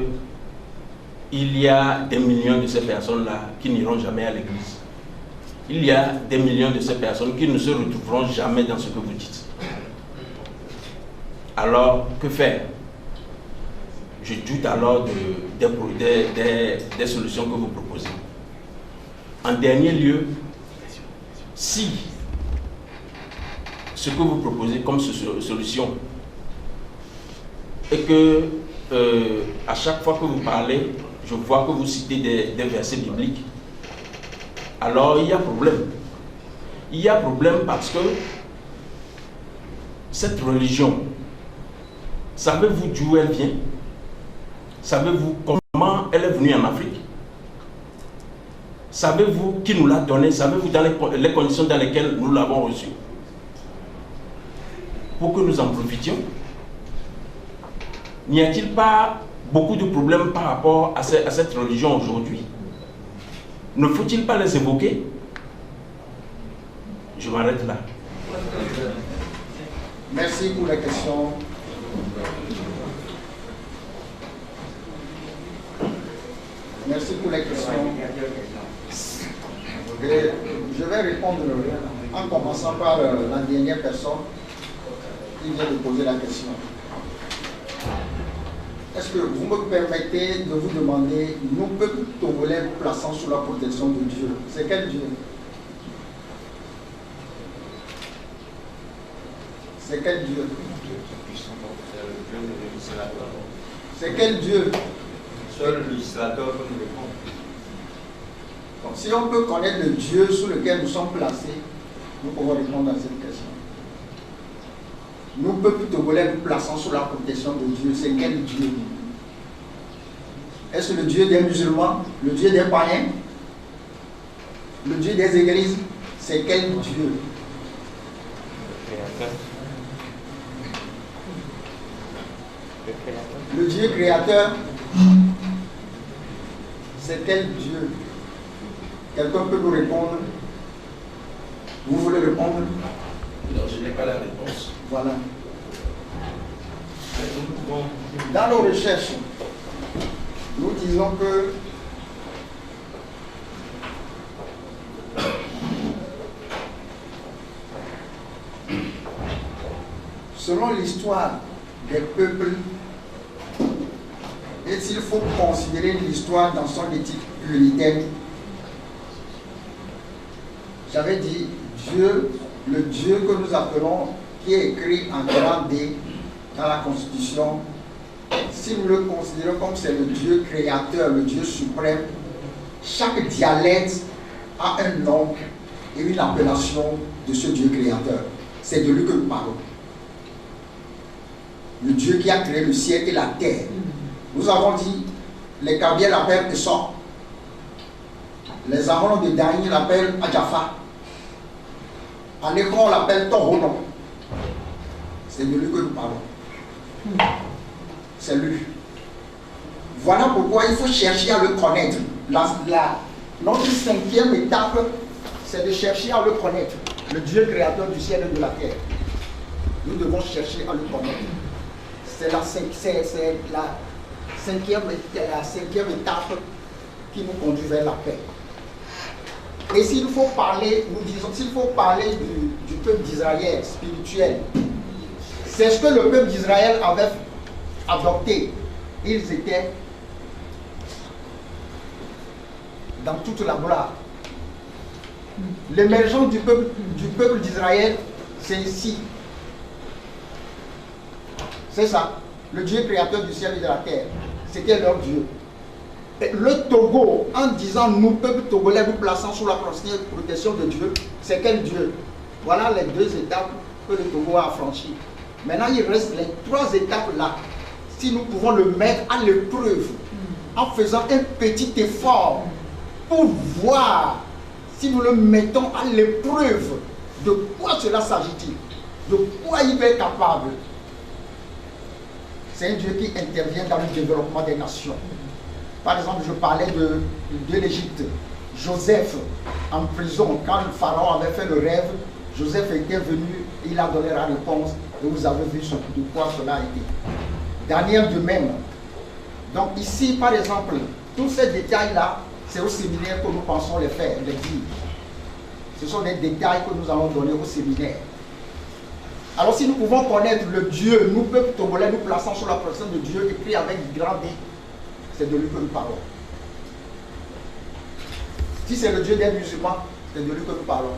il y a des millions de ces personnes-là qui n'iront jamais à l'église. Il y a des millions de ces personnes qui ne se retrouveront jamais dans ce que vous dites. Alors, que faire? Je doute alors des solutions que vous proposez. En dernier lieu, si ce que vous proposez comme solution est que à chaque fois que vous parlez, je vois que vous citez des versets bibliques, alors il y a problème. Il y a problème parce que cette religion, savez-vous d'où elle vient? Savez-vous comment elle est venue en Afrique? Savez-vous qui nous l'a donnée? Savez-vous dans les conditions dans lesquelles nous l'avons reçue? Pour que nous en profitions? N'y a-t-il pas beaucoup de problèmes par rapport à cette religion aujourd'hui? Ne faut-il pas les évoquer? Je m'arrête là. Merci pour la question. Merci pour la question. Et je vais répondre en commençant par la dernière personne qui vient de poser la question. Est-ce que vous me permettez de vous demander, nous, peuple togolais plaçant sous la protection de Dieu, c'est quel Dieu? C'est quel Dieu? C'est quel Dieu? Seul le législateur peut nous répondre. Donc, si on peut connaître le Dieu sous lequel nous sommes placés, nous pouvons répondre à cette question. Nous, peuple togolais, nous plaçons sous la protection de Dieu. C'est quel Dieu? Est-ce le Dieu des musulmans? Le Dieu des païens? Le Dieu des églises? C'est quel Dieu? Le Dieu créateur? C'est quel Dieu? Quelqu'un peut nous répondre? Vous voulez répondre? Non, je n'ai pas la réponse. Voilà. Dans nos recherches, nous disons que selon l'histoire des peuples, et s'il faut considérer l'histoire dans son éthique puritaine, j'avais dit Dieu, le Dieu que nous appelons, qui est écrit en grand D dans la Constitution, si nous le considérons comme c'est le Dieu créateur, le Dieu suprême, chaque dialecte a un nom et une appellation de ce Dieu créateur. C'est de lui que nous parlons. Le Dieu qui a créé le ciel et la terre. Nous avons dit, les Kabyles l'appellent Essor. Les Amons de Dany l'appellent Adjafa. En Écran, on l'appelle Toronon. C'est de lui que nous parlons. C'est lui. Voilà pourquoi il faut chercher à le connaître. Notre cinquième étape, c'est de chercher à le connaître. Le Dieu créateur du ciel et de la terre. Nous devons chercher à le connaître. C'est la cinquième étape qui nous conduit vers la paix. Et s'il faut parler, nous disons, s'il faut parler du peuple d'Israël spirituel, c'est ce que le peuple d'Israël avait adopté. Ils étaient dans toute la gloire. L'émergence du peuple d'Israël, c'est ici. C'est ça. Le Dieu créateur du ciel et de la terre. C'était leur Dieu. Et le Togo, en disant nous, peuple togolais, nous plaçant sous la protection de Dieu, c'est quel Dieu? Voilà les 2 étapes que le Togo a franchies. Maintenant, il reste les 3 étapes là. Si nous pouvons le mettre à l'épreuve en faisant un petit effort pour voir si nous le mettons à l'épreuve, de quoi cela s'agit-il? De quoi il est capable? C'est un Dieu qui intervient dans le développement des nations. Par exemple, je parlais de l'Égypte. Joseph, en prison, quand le pharaon avait fait le rêve, Joseph était venu, il a donné la réponse, et vous avez vu de quoi cela a été. Daniel de même. Donc ici, par exemple, tous ces détails-là, c'est au séminaire que nous pensons les faire, les dire. Ce sont des détails que nous allons donner au séminaire. Alors si nous pouvons connaître le Dieu, nous, peuple togolais, nous plaçons sur la personne de Dieu, écrit avec du grand D, c'est de lui que nous parlons. Si c'est le Dieu des musulmans, c'est de lui que nous parlons.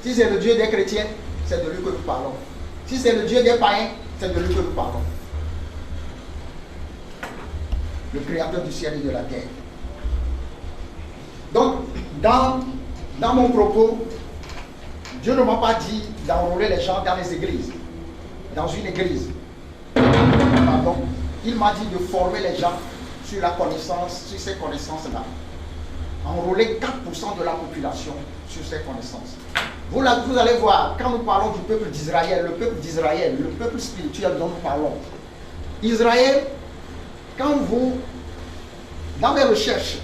Si c'est le Dieu des chrétiens, c'est de lui que nous parlons. Si c'est le Dieu des païens, c'est de lui que nous parlons. Le créateur du ciel et de la terre. Donc, dans mon propos, Dieu ne m'a pas dit d'enrôler les gens dans les églises, dans une église. Pardon. Il m'a dit de former les gens sur la connaissance, sur ces connaissances-là. Enrôler 4% de la population sur ces connaissances. Vous allez voir, quand nous parlons du peuple d'Israël, le peuple spirituel dont nous parlons, Israël, quand vous, dans mes recherches,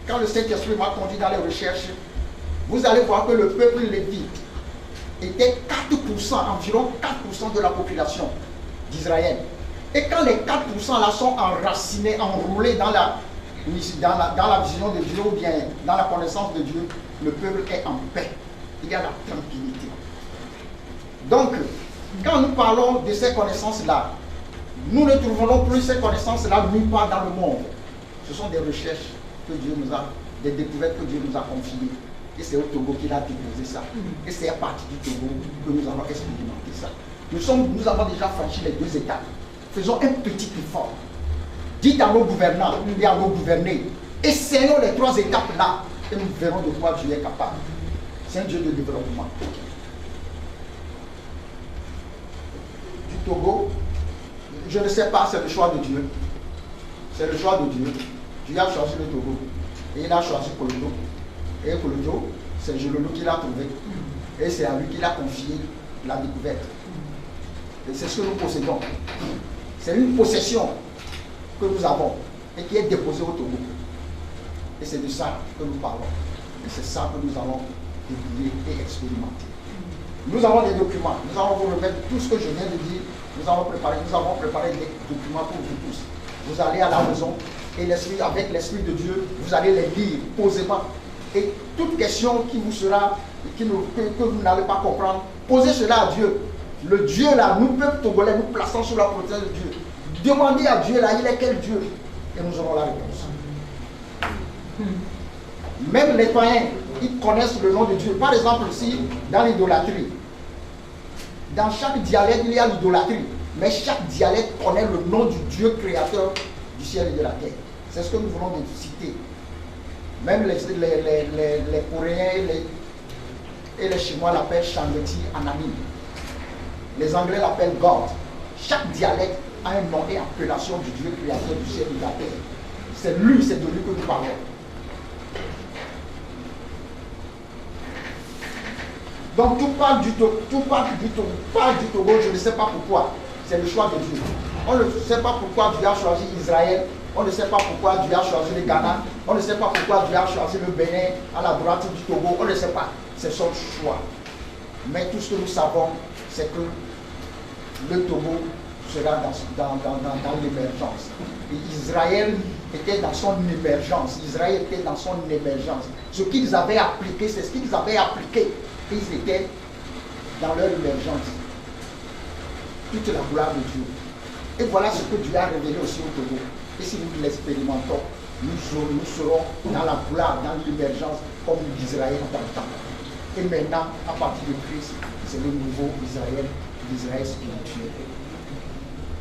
quand le Saint-Esprit m'a conduit dans les recherches, vous allez voir que le peuple lévite était 4%, environ 4% de la population d'Israël. Et quand les 4% là sont enracinés, enroulés dans la vision de Dieu ou bien dans la connaissance de Dieu, le peuple est en paix. Il y a la tranquillité. Donc, quand nous parlons de ces connaissances-là, nous ne trouvons plus ces connaissances-là nulle part dans le monde. Ce sont des recherches que Dieu nous a, des découvertes que Dieu nous a confiées. Et c'est au Togo qu'il a déposé ça. Et c'est à partir du Togo que nous allons expérimenter ça. Nous avons déjà franchi les 2 étapes. Faisons un petit effort. Dites à nos gouvernants et à nos gouvernés, essayons les 3 étapes-là et nous verrons de quoi Dieu est capable. C'est un Dieu de développement. Du Togo, je ne sais pas, c'est le choix de Dieu. C'est le choix de Dieu. Dieu a choisi le Togo. Et il a choisi Kolodo. Et Kolodo, c'est Jololo qui l'a trouvé. Et c'est à lui qu'il a confié la découverte. Et c'est ce que nous possédons. C'est une possession que nous avons et qui est déposée au Togo. Et c'est de ça que nous parlons. Et c'est ça que nous allons découvrir et expérimenter. Nous avons des documents. Nous allons vous remettre tout ce que je viens de dire. Nous avons préparé des documents pour vous tous. Vous allez à la maison et avec l'Esprit de Dieu, vous allez les lire posément. Et toute question qui vous sera, que vous n'allez pas comprendre, posez cela à Dieu. Le Dieu là, nous, peuple togolais, nous plaçons sous la protection de Dieu. Demandez à Dieu là, il est quel Dieu? Et nous aurons la réponse. Même les païens, ils connaissent le nom de Dieu. Par exemple, ici, dans l'idolâtrie, dans chaque dialecte, il y a l'idolâtrie. Mais chaque dialecte connaît le nom du Dieu créateur du ciel et de la terre. C'est ce que nous voulons de citer. Même les Coréens et les Chinois l'appellent Shangeti Anami. Les Anglais l'appellent God. Chaque dialecte a un nom et appellation du Dieu créateur du ciel et de la terre. C'est lui, c'est de lui que nous parlons. Donc tout parle du Togo, je ne sais pas pourquoi. C'est le choix de Dieu. On ne sait pas pourquoi Dieu a choisi Israël. On ne sait pas pourquoi Dieu a choisi le Ghana. On ne sait pas pourquoi Dieu a choisi le Bénin à la droite du Togo. On ne sait pas. C'est son choix. Mais tout ce que nous savons, c'est que le Togo sera dans l'émergence. Et Israël était dans son émergence. Israël était dans son émergence. Ce qu'ils avaient appliqué, c'est ce qu'ils avaient appliqué. Ils étaient dans leur émergence. Toute la gloire de Dieu. Et voilà ce que Dieu a révélé aussi au Togo. Et si nous l'expérimentons, nous serons dans la gloire, dans l'émergence comme d'Israël dans le temps. Et maintenant, à partir de Christ, c'est le nouveau Israël, l'Israël spirituel.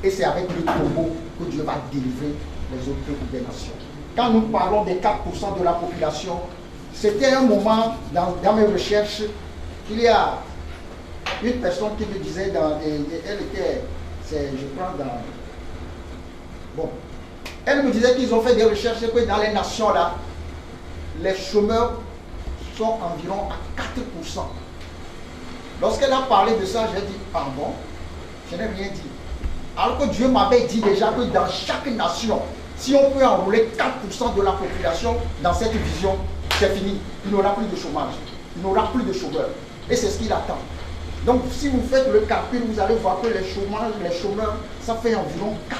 Et c'est avec le Togo que Dieu va délivrer les autres peuples des nations. Quand nous parlons des 4% de la population, c'était un moment dans mes recherches, il y a une personne qui me disait, elle était, je prends dans... Bon, elle me disait qu'ils ont fait des recherches que dans les nations là, les chômeurs sont environ à 4%. Lorsqu'elle a parlé de ça, j'ai dit, ah bon, je n'ai rien dit. Alors que Dieu m'avait dit déjà que dans chaque nation, si on peut enrôler 4% de la population dans cette vision, c'est fini. Il n'y aura plus de chômage. Il n'y aura plus de chômeurs. Et c'est ce qu'il attend. Donc si vous faites le calcul, vous allez voir que les chômeurs, ça fait environ 4%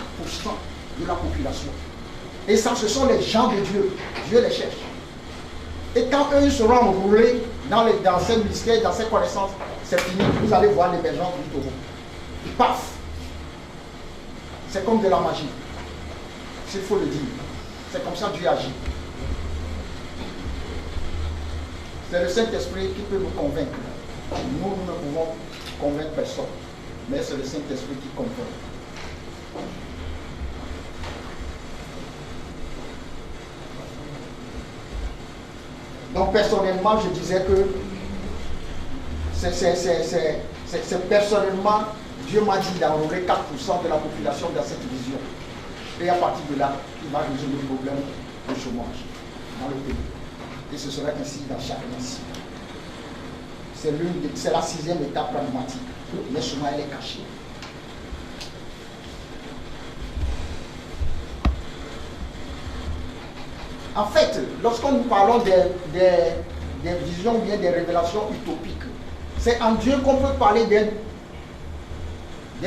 de la population. Et ça, ce sont les gens de Dieu. Dieu les cherche. Et quand eux seront enroulés dans ces mystères, dans ces connaissances, c'est fini. Vous allez voir l'émergence du taureau. Paf! C'est comme de la magie. S'il faut le dire. C'est comme ça que Dieu agit. C'est le Saint-Esprit qui peut nous convaincre. Nous ne pouvons convaincre personne. Mais c'est le Saint-Esprit qui convainc. Donc personnellement, je disais que c'est personnellement, Dieu m'a dit d'enrôler 4% de la population dans cette vision. Et à partir de là, il va résoudre le problème du chômage dans le pays. Et ce sera ainsi dans chaque nation. C'est la 6e étape pragmatique. Mais souvent elle est cachée. En fait, lorsque nous parlons des visions ou bien des révélations utopiques, c'est en Dieu qu'on peut parler des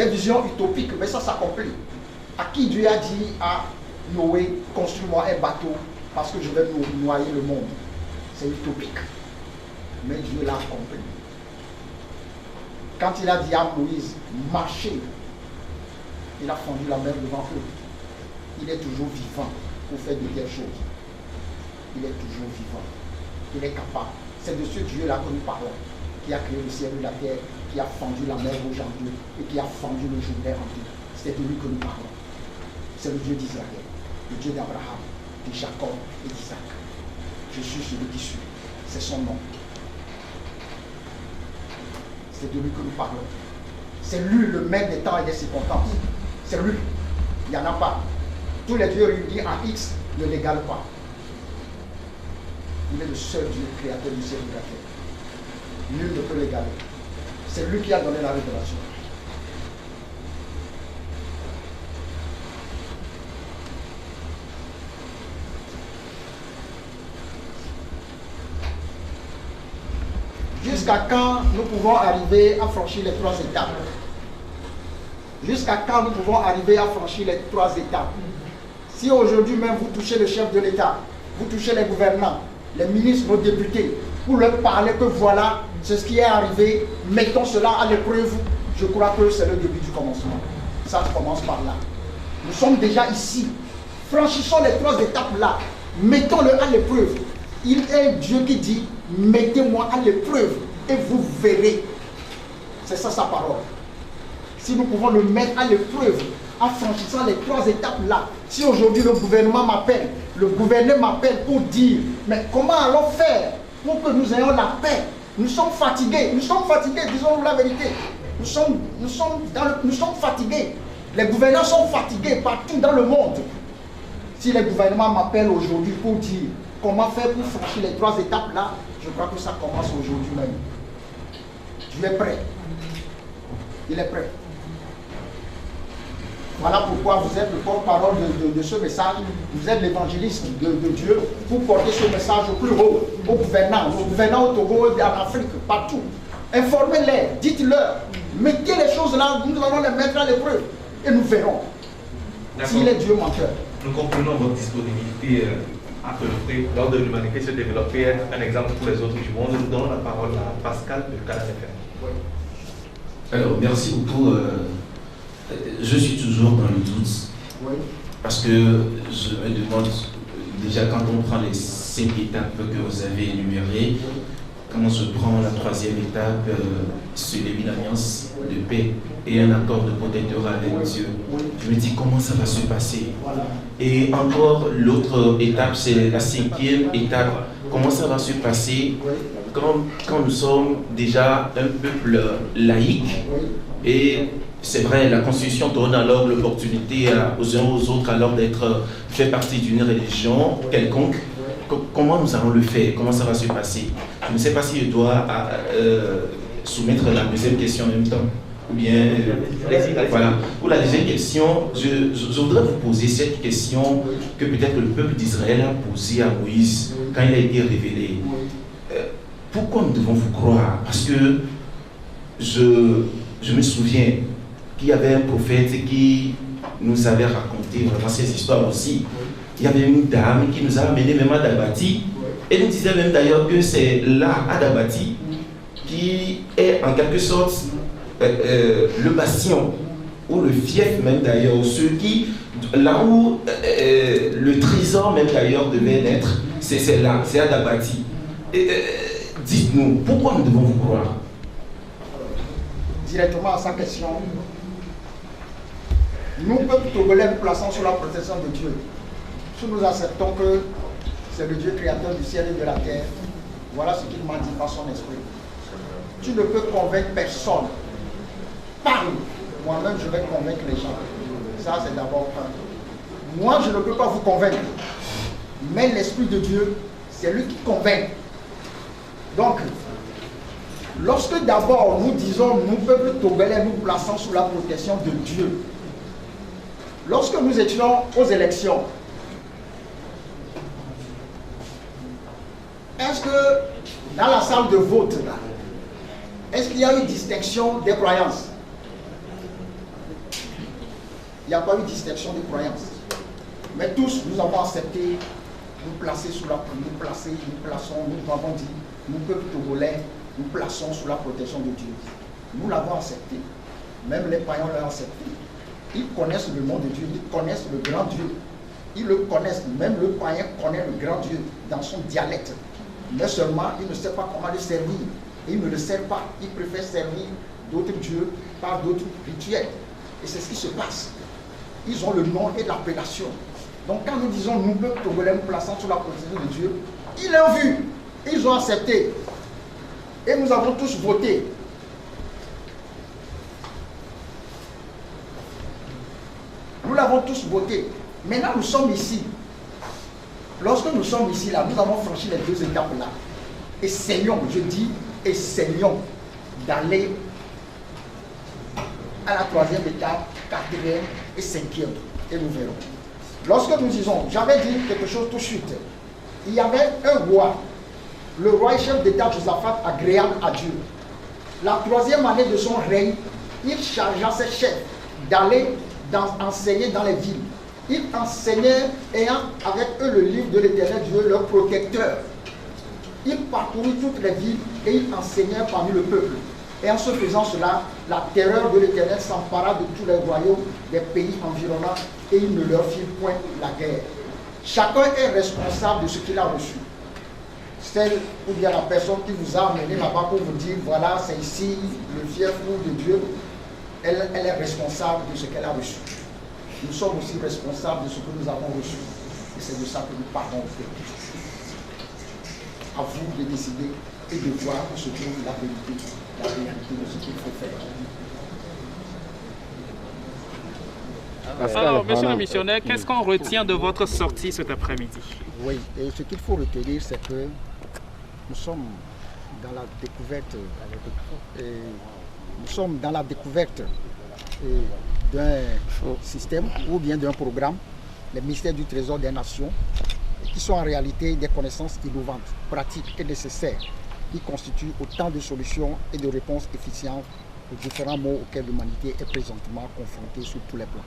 visions utopiques, mais ça s'accomplit. À qui Dieu a dit à Noé, construis-moi un bateau parce que je vais noyer le monde. C'est utopique. Mais Dieu l'a accompli. Quand il a dit à Moïse, marchez, il a fendu la mer devant eux. Il est toujours vivant pour faire de telles choses. Il est toujours vivant. Il est capable. C'est de ce Dieu-là que nous parlons, qui a créé le ciel et la terre, qui a fendu la mer rouge en deux et qui a fendu le Jourdain en deux. C'est de lui que nous parlons. C'est le Dieu d'Israël, le Dieu d'Abraham, de Jacob et d'Isaac. Je suis celui qui suis. C'est son nom. C'est de lui que nous parlons. C'est lui le maître des temps et des circonstances. C'est lui. Il n'y en a pas. Tous les dieux réunis en X ne l'égalent pas. Il est le seul Dieu créateur du ciel et de la terre. Nul ne peut l'égaler. C'est lui qui a donné la révélation. Jusqu'à quand nous pouvons arriver à franchir les 3 étapes? Jusqu'à quand nous pouvons arriver à franchir les 3 étapes? Si aujourd'hui même vous touchez le chef de l'État, vous touchez les gouvernants, les ministres, nos députés, pour leur parler que voilà, c'est ce qui est arrivé, mettons cela à l'épreuve, je crois que c'est le début du commencement. Ça commence par là. Nous sommes déjà ici. Franchissons les 3 étapes là. Mettons-le à l'épreuve. Il est Dieu qui dit, mettez-moi à l'épreuve et vous verrez. C'est ça sa parole. Si nous pouvons le mettre à l'épreuve en franchissant les 3 étapes là. Si aujourd'hui le gouvernement m'appelle, le gouverneur m'appelle pour dire, mais comment allons faire pour que nous ayons la paix? Nous sommes fatigués, disons-nous la vérité. Nous sommes fatigués. Les gouverneurs sont fatigués partout dans le monde. Si les gouvernements m'appellent aujourd'hui pour dire comment faire pour franchir les 3 étapes là, je crois que ça commence aujourd'hui même. Dieu est prêt. Il est prêt. Voilà pourquoi vous êtes le porte-parole de ce message. Vous êtes l'évangéliste de Dieu pour porter ce message au plus haut, aux gouvernants au Togo, en Afrique, partout. Informez-les, dites-leur, mettez les choses là, nous allons les mettre à l'épreuve et nous verrons s'il est Dieu menteur. Nous comprenons votre disponibilité à œuvrer lors de l'humanité se développer, être un exemple pour les autres du monde. Nous donnons la parole à Pascal de Canal FM. Alors, merci beaucoup. Je suis toujours dans le doute. Oui. Parce que je me demande, déjà quand on prend les 5 étapes que vous avez énumérées, quand on se prend la 3e étape, celui d'une alliance de paix et un accord de protectorat avec Dieu, je me dis comment ça va se passer. Et encore l'autre étape, c'est la 5e étape, comment ça va se passer quand nous sommes déjà un peuple laïque, et c'est vrai, la Constitution donne alors l'opportunité aux uns aux autres alors d'être fait partie d'une religion quelconque. Comment nous allons le faire? Comment ça va se passer? Je ne sais pas si je dois soumettre la deuxième question en même temps. Ou bien, voilà. Pour la deuxième question, je voudrais vous poser cette question que peut-être le peuple d'Israël a posée à Moïse quand il a été révélé. Pourquoi nous devons vous croire? Parce que je me souviens qu'il y avait un prophète qui nous avait raconté vraiment ces histoires aussi. Il y avait une dame qui nous a amené même à Dabati, et nous disait même d'ailleurs que c'est là, à Dabati, qui est en quelque sorte le bastion, ou le fief même d'ailleurs, là où le trésor même d'ailleurs devait naître, c'est là, c'est à Dabati. Dites-nous, pourquoi nous devons vous croire? Directement à sa question, nous, peuple togolais, nous plaçons sous la protection de Dieu. Si nous acceptons que c'est le Dieu créateur du ciel et de la terre, voilà ce qu'il m'a dit par son esprit. Tu ne peux convaincre personne. Parle. Moi-même, je vais convaincre les gens. Ça, c'est d'abord un. Moi, je ne peux pas vous convaincre. Mais l'Esprit de Dieu, c'est lui qui convainc. Donc, lorsque d'abord nous disons, nous, peuple togolais, nous plaçons sous la protection de Dieu, lorsque nous étions aux élections, est-ce que dans la salle de vote, est-ce qu'il y a eu distinction des croyances? Il n'y a pas eu distinction des croyances. Mais tous, nous avons accepté nous placer sous la nous avons dit, nous, peuple togolais, nous plaçons sous la protection de Dieu. Nous l'avons accepté. Même les païens l'ont accepté. Ils connaissent le nom de Dieu, ils connaissent le grand Dieu. Ils le connaissent, même le païen connaît le grand Dieu dans son dialecte. Mais seulement, il ne sait pas comment le servir. Et il ne le sert pas. Il préfère servir d'autres dieux par d'autres rituels. Et c'est ce qui se passe. Ils ont le nom et l'appellation. Donc quand nous disons, nous, peuple togolais, nous plaçons sous la protection de Dieu, ils l'ont vu. Ils ont accepté. Et nous avons tous voté. Nous l'avons tous voté. Maintenant, nous sommes ici. Lorsque nous sommes ici, là, nous avons franchi les deux étapes là. Essayons, je dis, essayons d'aller à la troisième étape, quatrième et cinquième. Et nous verrons. Lorsque nous disons, j'avais dit quelque chose tout de suite. Il y avait un roi. Le roi et chef d'État Josaphat, agréable à Dieu. La troisième année de son règne, il chargea ses chefs d'aller enseigner dans les villes. Il enseignait ayant avec eux le livre de l'Éternel Dieu, leur protecteur. Il parcourut toutes les villes et il enseignait parmi le peuple. Et en se faisant cela, la terreur de l'Éternel s'empara de tous les royaumes des pays environnants et il ne leur fit point la guerre. Chacun est responsable de ce qu'il a reçu. Celle ou bien la personne qui vous a amené là-bas pour vous dire, voilà, c'est ici le fief de Dieu, elle est responsable de ce qu'elle a reçu. Nous sommes aussi responsables de ce que nous avons reçu. Et c'est de ça que nous parlons au fait. À vous de décider et de voir où se trouve la réalité de ce qu'il faut faire. Alors, monsieur le missionnaire, qu'est-ce qu'on retient de votre sortie cet après-midi? Oui, et ce qu'il faut retenir, c'est que nous sommes dans la découverte, d'un système ou bien d'un programme, les mystères du trésor des nations, qui sont en réalité des connaissances innovantes, pratiques et nécessaires, qui constituent autant de solutions et de réponses efficientes aux différents maux auxquels l'humanité est présentement confrontée sur tous les plans.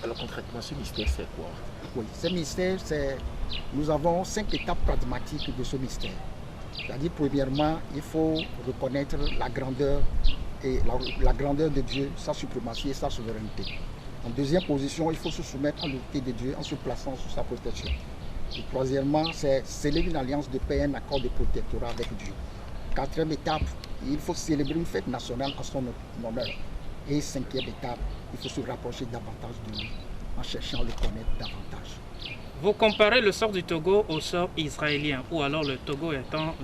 Alors concrètement, ce mystère, c'est quoi? Oui, ce mystère, nous avons 5 étapes pragmatiques de ce mystère. C'est-à-dire, premièrement, il faut reconnaître la grandeur et la grandeur de Dieu, sa suprématie et sa souveraineté. En deuxième position, il faut se soumettre à l'autorité de Dieu en se plaçant sous sa protection. Et troisièmement, c'est célébrer une alliance de paix et un accord de protectorat avec Dieu. Quatrième étape, il faut célébrer une fête nationale en son honneur. Et cinquième étape, il faut se rapprocher davantage de lui en cherchant à le connaître davantage. Vous comparez le sort du Togo au sort israélien, ou alors le Togo étant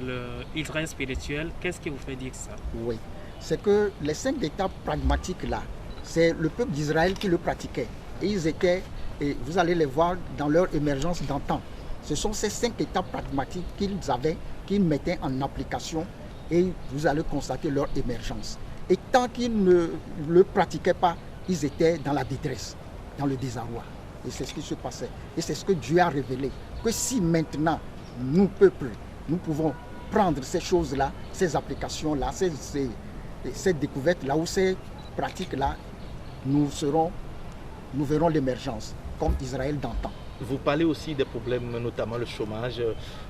l'Israël spirituel. Qu'est-ce qui vous fait dire ça? Oui, c'est que les 5 étapes pragmatiques là, c'est le peuple d'Israël qui le pratiquait. Et ils étaient, et vous allez les voir dans leur émergence d'antan. Ce sont ces 5 étapes pragmatiques qu'ils avaient, qu'ils mettaient en application, et vous allez constater leur émergence. Et tant qu'ils ne le pratiquaient pas, ils étaient dans la détresse, dans le désarroi. Et c'est ce qui se passait. Et c'est ce que Dieu a révélé. Que si maintenant, nous, peuple, nous pouvons prendre ces choses-là, ces applications-là, ces découvertes-là ou ces pratiques-là, nous verrons l'émergence, comme Israël d'antan. Vous parlez aussi des problèmes, notamment le chômage,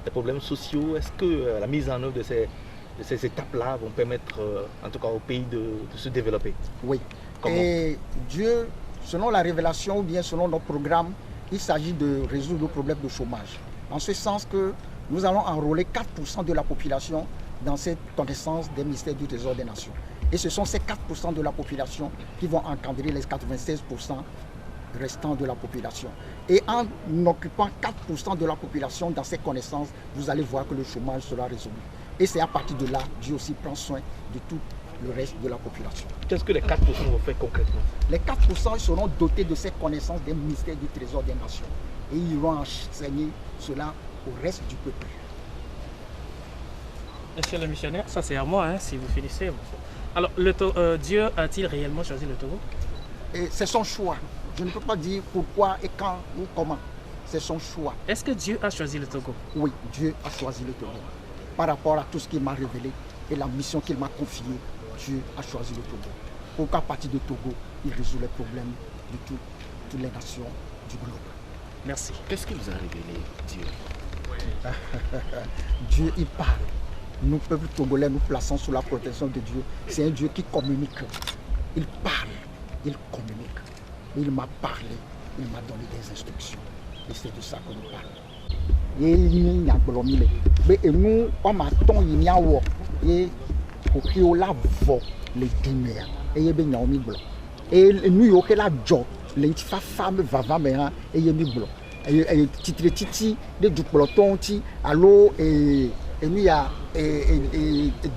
des problèmes sociaux. Est-ce que la mise en œuvre de ces étapes-là vont permettre, en tout cas au pays, de se développer? Oui. Comment? Et Dieu, selon la révélation ou bien selon notre programme, il s'agit de résoudre le problème de chômage. En ce sens que nous allons enrôler 4% de la population dans cette connaissance des mystères du trésor des nations. Et ce sont ces 4% de la population qui vont encadrer les 96% restants de la population. Et en occupant 4% de la population dans ces connaissances, vous allez voir que le chômage sera résolu. Et c'est à partir de là, Dieu aussi prend soin de tout le reste de la population. Qu'est-ce que les 4% vont faire concrètement? Les 4% seront dotés de ces connaissances des mystères du trésor des nations. Et ils iront enseigner cela au reste du peuple. Monsieur le missionnaire, ça c'est à moi, hein, si vous finissez. Alors, Dieu a-t-il réellement choisi le Togo? Et c'est son choix. Je ne peux pas dire pourquoi et quand ou comment. C'est son choix. Est-ce que Dieu a choisi le Togo? Oui, Dieu a choisi le Togo. Par rapport à tout ce qu'il m'a révélé et la mission qu'il m'a confiée, Dieu a choisi le Togo. Pour qu'à partir de Togo, il résout les problèmes de toutes les nations du globe. Merci. Qu'est-ce qu'il vous a révélé, Dieu? Dieu, il parle. Nous, peuple togolais, nous plaçons sous la protection de Dieu. C'est un Dieu qui communique. Il parle, il communique. Il m'a parlé, il m'a donné des instructions. Et c'est de ça que nous parlons. Et nous, on a ton ignawo et au la vo les dunia et ben yaomi blo et nous yo que la jo les femme vava me ha et yemi blo et titre titi de du peloton ti allo et nous ya et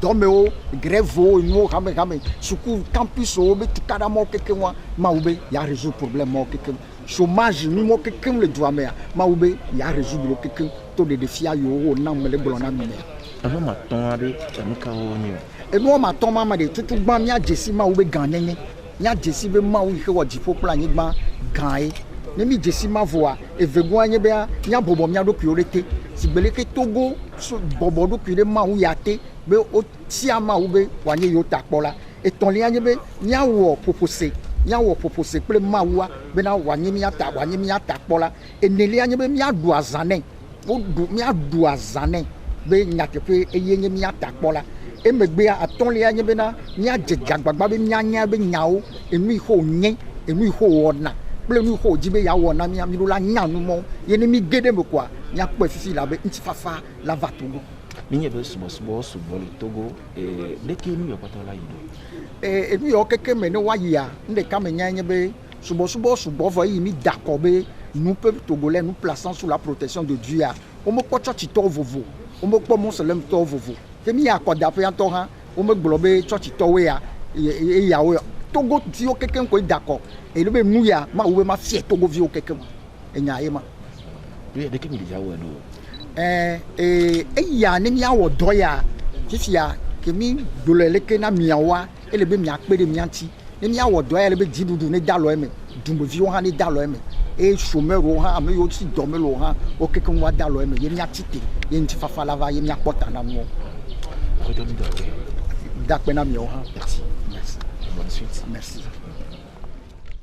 domeo grève nous rame suku campus o be tukara mo keke wa maube ya résoudre problème mo keke chômage nous mo keke le doit me maube ya résoudre le keke to de défi yo na me le blo na mi Alors, ma tombe, et nous, ma tombe, de tout le monde, il y a Jessie ma ou gagné. Il y a Jessie ma ou il faut dire pour plan gagner. Ne mi Jessie ma voix et vegoigne bien. Il y a bobo mia do priorité. Si belé que Togo, bobo do priorité ma ou yate, be o tia ma ou be wanye yo takbola. Et ton lien be, il y a ou proposé. Il y a ou proposé pour ma ou be na wanye mi takbola. Et ne lien be mi a doazane. O do mi a doazane. Be nyakepe eyenye mi atakpola emegbe atonle anye be na mi ajejagbagba be nyanya be nyao enu ho nye enu ho wona ple enu ho jibe ya wona mi amiro la nyanu mo ye ni mi gede me kwa nya po fifi la be ntifafa la vatogo minye be subo le Togo et deke nu yo patola yido enu yo keke me ne wa ya nde ka me nyanya be subo vo yi mi d'accord be nous peuple togolais nous plaçant sous la protection de Dieu on me pocha chito vovo on me po mon selem to vovo ke mi akoda pe anto han on me globe church to we ya e ya we Togo ti o keke ko d'accord e le be mu ya ma we ma fie Togo vi o keke e nya e ma oui de ke mi déjà we no ya ne mi awo do ya fifia ke mi dolele ke na mi awa e le be mi akpere mi anti ne mi awo do ya le be didudu ne dalo eme dumbo vi o han ne dalo eme et chômeur o ha ame yo si dorme lo ha o keke wa dalo eme ye mi atite ye nti fafa lava ye mi akota na mo redonne dakpe na mi o ha merci merci bonne suite merci